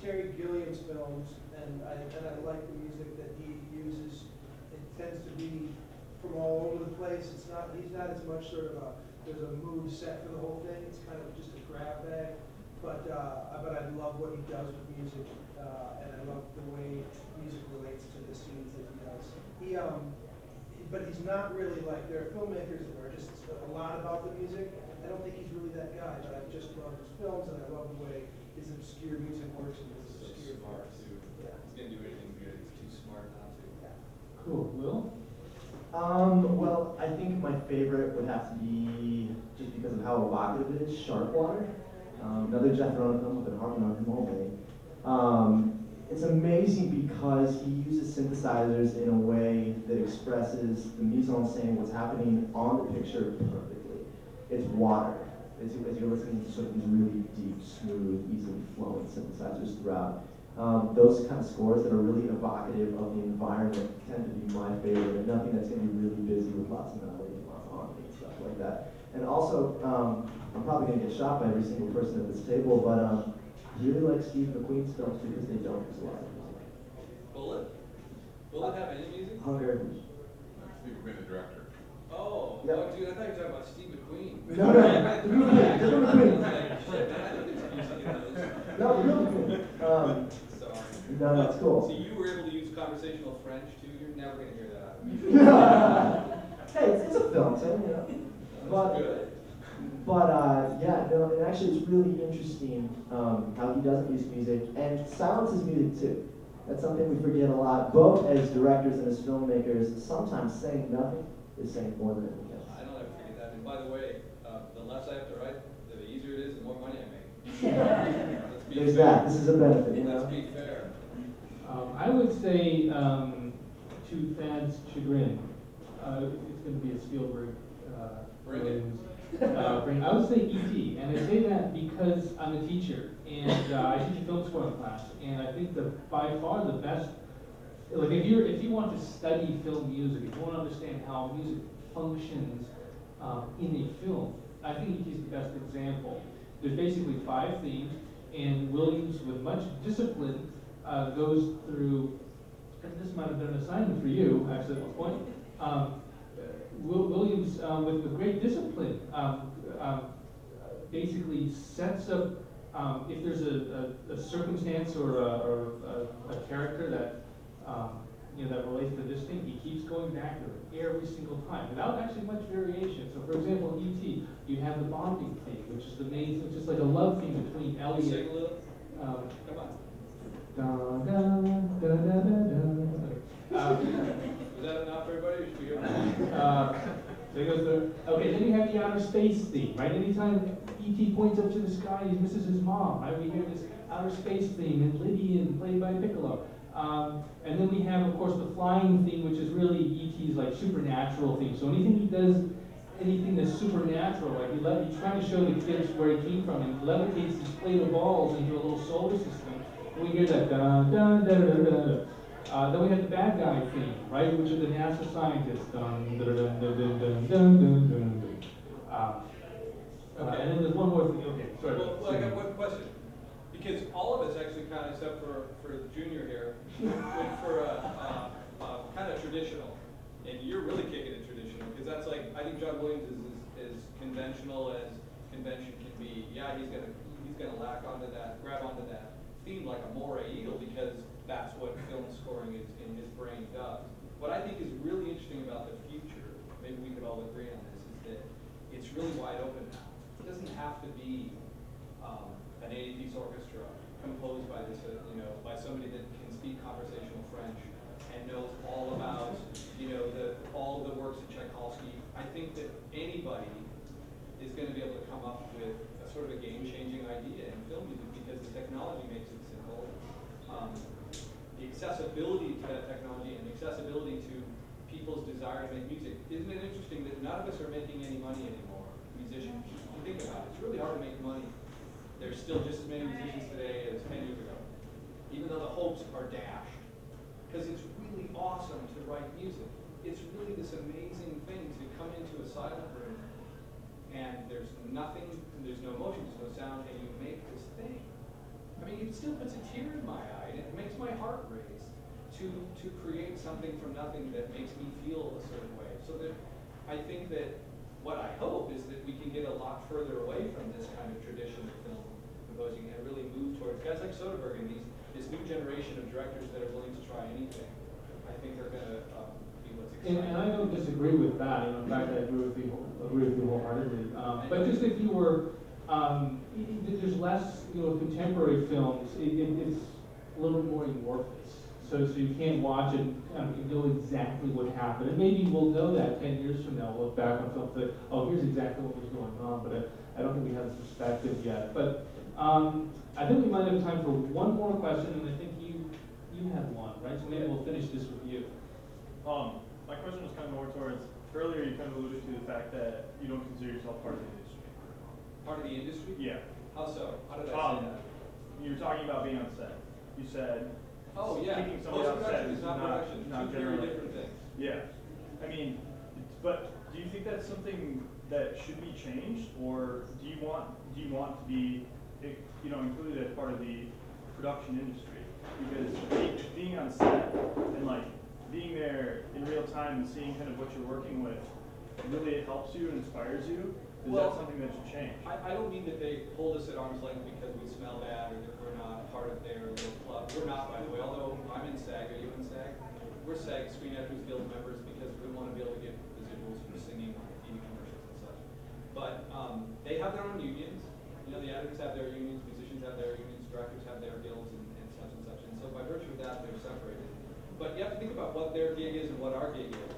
Terry Gilliam's films, and I like the music that he uses. It tends to be from all over the place. He's not as much sort of there's a mood set for the whole thing. It's kind of just a grab bag. But I love what he does with music, and I love the way music relates to the scenes that he does. But he's not really like, there are filmmakers that are just a lot about the music. I don't think he's really that guy, but I just love his films, and I love the way his obscure music works in his obscure Smart films. too. Yeah. He's gonna do anything good. He's too smart not to. Cool. Will? Well, I think my favorite would have to be, just because of how evocative it is, Sharkwater. Another Jeff Ronan film. I've been harping on him all day. It's amazing because he uses synthesizers in a way that expresses the mise-en-scène, what's happening on the picture perfectly. It's water. As you're listening to sort of these really deep, smooth, easily flowing synthesizers throughout. Those kind of scores that are really evocative of the environment tend to be my favorite, and nothing that's going to be really busy with lots of melody and lots of harmony and stuff like that. And also, I'm probably going to get shot by every single person at this table, but I really like Steve McQueen's films because they don't use a lot of music. Bullet? Bullet have any music? Hunger. Steve McQueen, the director. Oh, Yeah. oh, dude, I thought you were talking about Steve McQueen. No, the real McQueen, the real McQueen. Shit, man, I think there's music in those. No, the real McQueen. Sorry. No, that's So cool. you were able to use conversational French too? You're never gonna hear that out of me. Hey, it's a film, so, you know. That's good. Yeah, no, and actually it's really interesting how he doesn't use music, and silence is music too. That's something we forget a lot, both as directors and as filmmakers. Sometimes saying nothing is saying more than anything else. I don't ever forget that. And by the way, the less I have to write, the easier it is, the more money I make. Let's be There's fair. that. This is a benefit, you know. Let's be fair. I would say, to Thad's chagrin, it's going to be a Spielberg. Bring it. Williams, I would say E.T., and I say that because I'm a teacher, and I teach a film scoring class, and I think that by far the best, like if you want to study film music, if you want to understand how music functions in a film, I think E.T. is the best example. There's basically 5 themes, and Williams, with much discipline, goes through, and this might have been an assignment for you, actually, at one point. Williams, with great discipline, basically sets up, if there's a circumstance or a character that, that relates to this thing, he keeps going back to it every single time without actually much variation. So, for example, E.T., you have the bonding theme, which is the main, which is like a love theme between Elliot. Sing a little. Come on. Da, da, da, da, da, da. Was that enough for everybody, or should we hear more? So it goes through. Okay, then you have the outer space theme, right? Anytime E.T. points up to the sky, he misses his mom, right? We hear this outer space theme, and Lydian, played by Piccolo. And then we have, of course, the flying theme, which is really E.T.'s like supernatural theme. So anything he does, anything that's supernatural, like he's trying to show the kids where he came from, and levitates these plate of balls into a little solar system. And we hear that da da da da da da. Then we have the bad guy theme, right, which are the NASA scientists. Dun, dun, dun, dun, dun, dun, dun, dun, dun. Okay. And then there's one more thing. Okay, sorry. Well, I got one question. Because all of us actually kind of, except for the junior here, went for a kind of traditional. And you're really kicking it traditional, because that's like, I think John Williams is as conventional as convention can be. Yeah, he's gonna latch onto that, grab onto that theme like a moray eel, because that's what film scoring is in his brain does. What I think is really interesting about the future, maybe we could all agree on this, is that it's really wide open now. It doesn't have to be an 80-piece orchestra composed by this, by somebody that can speak conversational French and knows all about, all of the works of Tchaikovsky. I think that anybody is going to be able to come up with a sort of a game-changing idea in film music, because the technology makes it simple. The accessibility to that technology and the accessibility to people's desire to make music. Isn't it interesting that none of us are making any money anymore, musicians? If you think about it, it's really hard to make money. There's still just as many musicians today as 10 years ago, even though the hopes are dashed. Because it's really awesome to write music. It's really this amazing thing to come into a silent room and there's nothing, there's no motion, there's no sound, and you make this thing. I mean, it still puts a tear in my eye, and it makes my heart race to create something from nothing that makes me feel a certain way. So that I think that what I hope is that we can get a lot further away from this kind of tradition of film composing and really move towards guys like Soderbergh and this new generation of directors that are willing to try anything. I think they're going to be what's exciting. And I don't disagree with that. In fact, I agree with you wholeheartedly. But just if you were, there's less, contemporary films. It's a little bit more amorphous. So you can't watch it and know exactly what happened. And maybe we'll know that 10 years from now. We'll look back on film and say, oh, here's exactly what was going on. But I don't think we have this perspective yet. But I think we might have time for one more question, and I think you had one, right? So maybe we'll finish this with you. My question was kind of more towards, earlier you kind of alluded to the fact that you don't consider yourself part of the industry. Part of the industry? Yeah. How so? How did I say that? You were talking about being on set. You said, oh yeah, keeping somebody on set post-production is not production. not Two very different things. Yeah. I mean, but do you think that's something that should be changed, or do you want to be, included as part of the production industry? Because being on set and like being there in real time and seeing kind of what you're working with, really it helps you and inspires you. Is that something that should change? I don't mean that they hold us at arm's length because we smell bad or that we're not part of their little club. We're not, by the way, although I'm in SAG. Are you in SAG? We're SAG, Screen Actors Guild members, because we want to be able to get residuals from singing on TV commercials and such. But they have their own unions. The editors have their unions, musicians have their unions, directors have their guilds, and such and such. And so by virtue of that, they're separated. But you have to think about what their gig is and what our gig is.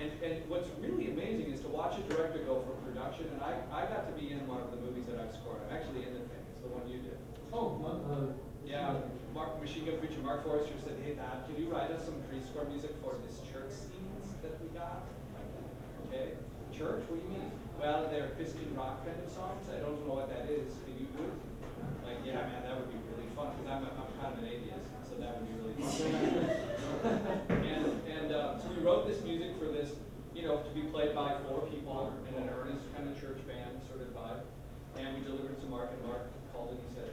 And what's really amazing is to watch a director go from production, and I got to be in one of the movies that I've scored. I'm actually in the thing. It's the one you did. Oh, yeah. Machine Gun Preacher Mark Forrester said, hey, Dad, can you write us some pre-score music for this church scenes that we got? Okay. Church? What do you mean? Well, they're Christian rock kind of songs. I don't know what that is. Can you do it? Like, yeah, man, that would be really fun, because I'm kind of an atheist, so that would be really fun. So we wrote this music for this, to be played by 4 people in an earnest kind of church band sort of vibe. And we delivered it to Mark, and Mark called and he said,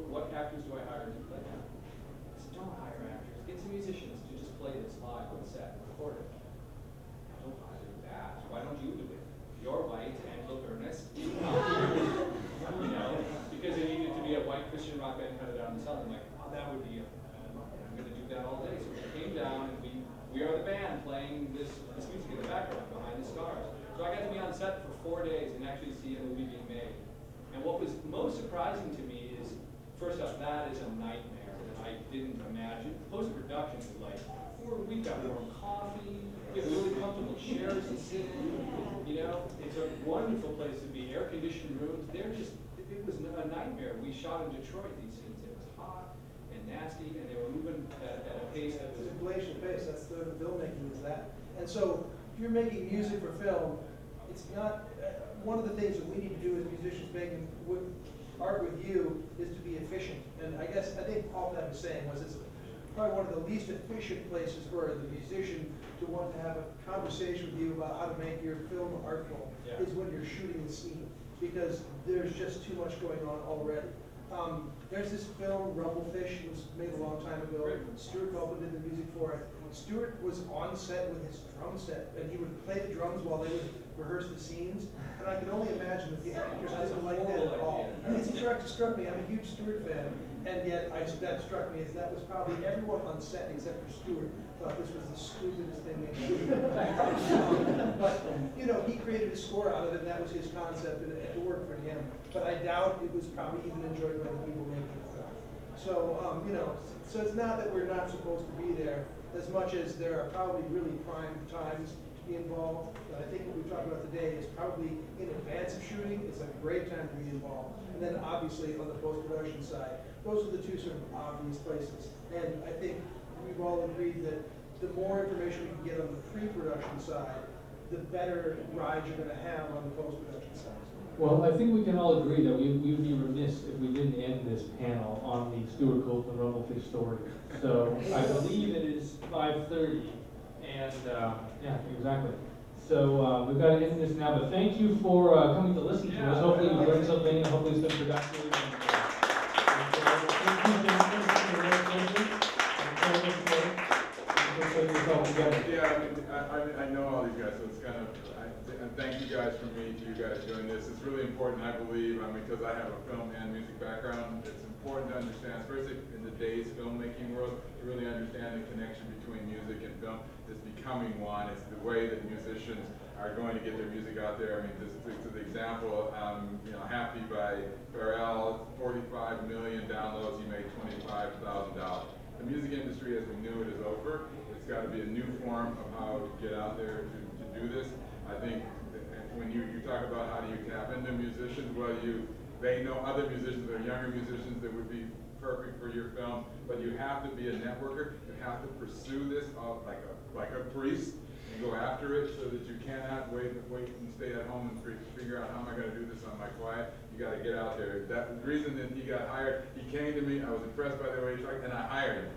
what actors do I hire to play that? I said, don't hire actors. Get some musicians to just play this live on set and record it. I don't want to do that. Why don't you do it? You're white and look earnest. Because it needed to be a white Christian rock band kind of down south. I'm like, oh, that would be, I'm going to do that all day. So we came down and we are the band playing this music in the background behind the stars. So I got to be on set for 4 days and actually see a movie being made. And what was most surprising to me is, first off, that is a nightmare that I didn't imagine. Post-production is like, we've got warm coffee, we have really comfortable chairs to sit in, It's a wonderful place to be, air-conditioned rooms. It was a nightmare. We shot in Detroit these scenes. It was hot and nasty, and they were moving at a pace that was... It's a glacial pace. That's the filmmaking is that. And so, if you're making music for film, it's not... one of the things that we need to do as musicians making art with you is to be efficient. And I think Paul that was saying was it's probably one of the least efficient places for the musician to want to have a conversation with you about how to make your film artful is when you're shooting the scene, because there's just too much going on already. There's this film, Rumblefish, it was made a long time ago. Stuart Copeland did the music for it. Stuart was on set with his drum set, and he would play the drums while they would rehearse the scenes. And I can only imagine that the actors didn't like that at all. And it struck me, I'm a huge Stuart fan, and yet that struck me as that was probably everyone on set except for Stuart thought this was the stupidest thing they could do. But, he created a score out of it, and that was his concept, and it worked for him. But I doubt it was probably even enjoyed by the people making it. So, so it's not that we're not supposed to be there, as much as there are probably really prime times to be involved. But I think what we talked about today is probably in advance of shooting, it's a great time to be involved. And then obviously on the post-production side, those are the two sort of obvious places. And I think we've all agreed that the more information we can get on the pre-production side, the better ride you're going to have on the post-production side. Well, I think we can all agree that we would be remiss if we didn't end this panel on the Stuart Copeland Rumblefish story. So I believe it is 5:30, and yeah, exactly. So we've got to end this now, but thank you for coming to listen to us. Hopefully you learned something, and hopefully it's been productive. so it's kind of, and thank you guys for me, you guys doing this. It's really important, I believe, because I have a film and music background, it's important to understand, especially in today's filmmaking world, to really understand the connection between music and film. It's becoming one. It's the way that musicians are going to get their music out there. I mean, just to the example, Happy by Pharrell, 45 million downloads, he made $25,000. The music industry as we knew it is over. It's got to be a new form of how to get out there to do this. I think when you talk about how do you tap into musicians, well, they know other musicians or younger musicians that would be perfect for your film, but you have to be a networker. You have to pursue this like a priest and go after it so that you cannot wait and stay at home and figure out how am I going to do this on my quiet. You got to get out there. That's the reason that he got hired. He came to me. I was impressed by the way he talked, and I hired him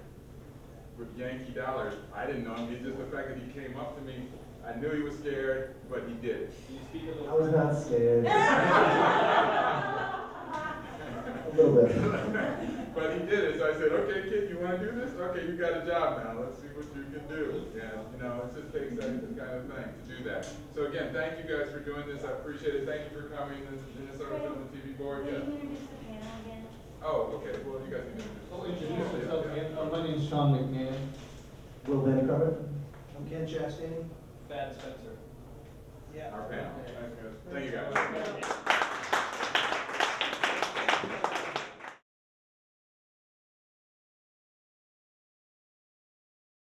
with Yankee dollars. I didn't know him. It's just the fact that he came up to me. I knew he was scared, but he did it. Can you speak a I little? was not scared. A little bit. But he did it, so I said, okay, kid, you want to do this? Okay, you got a job now. Let's see what you can do. And, it just takes that kind of thing to do that. So again, thank you guys for doing this. I appreciate it. Thank you for coming to the Minnesota Film and TV Board. Will Yeah. you introduce the panel again? Oh, okay. Well, you guys can introduce. I'll introduce myself again. My name is Sean McMahon. Will Ben Crommert? I'm Ken Chastain. Thad Spencer. Yeah. Our panel. Thank you guys.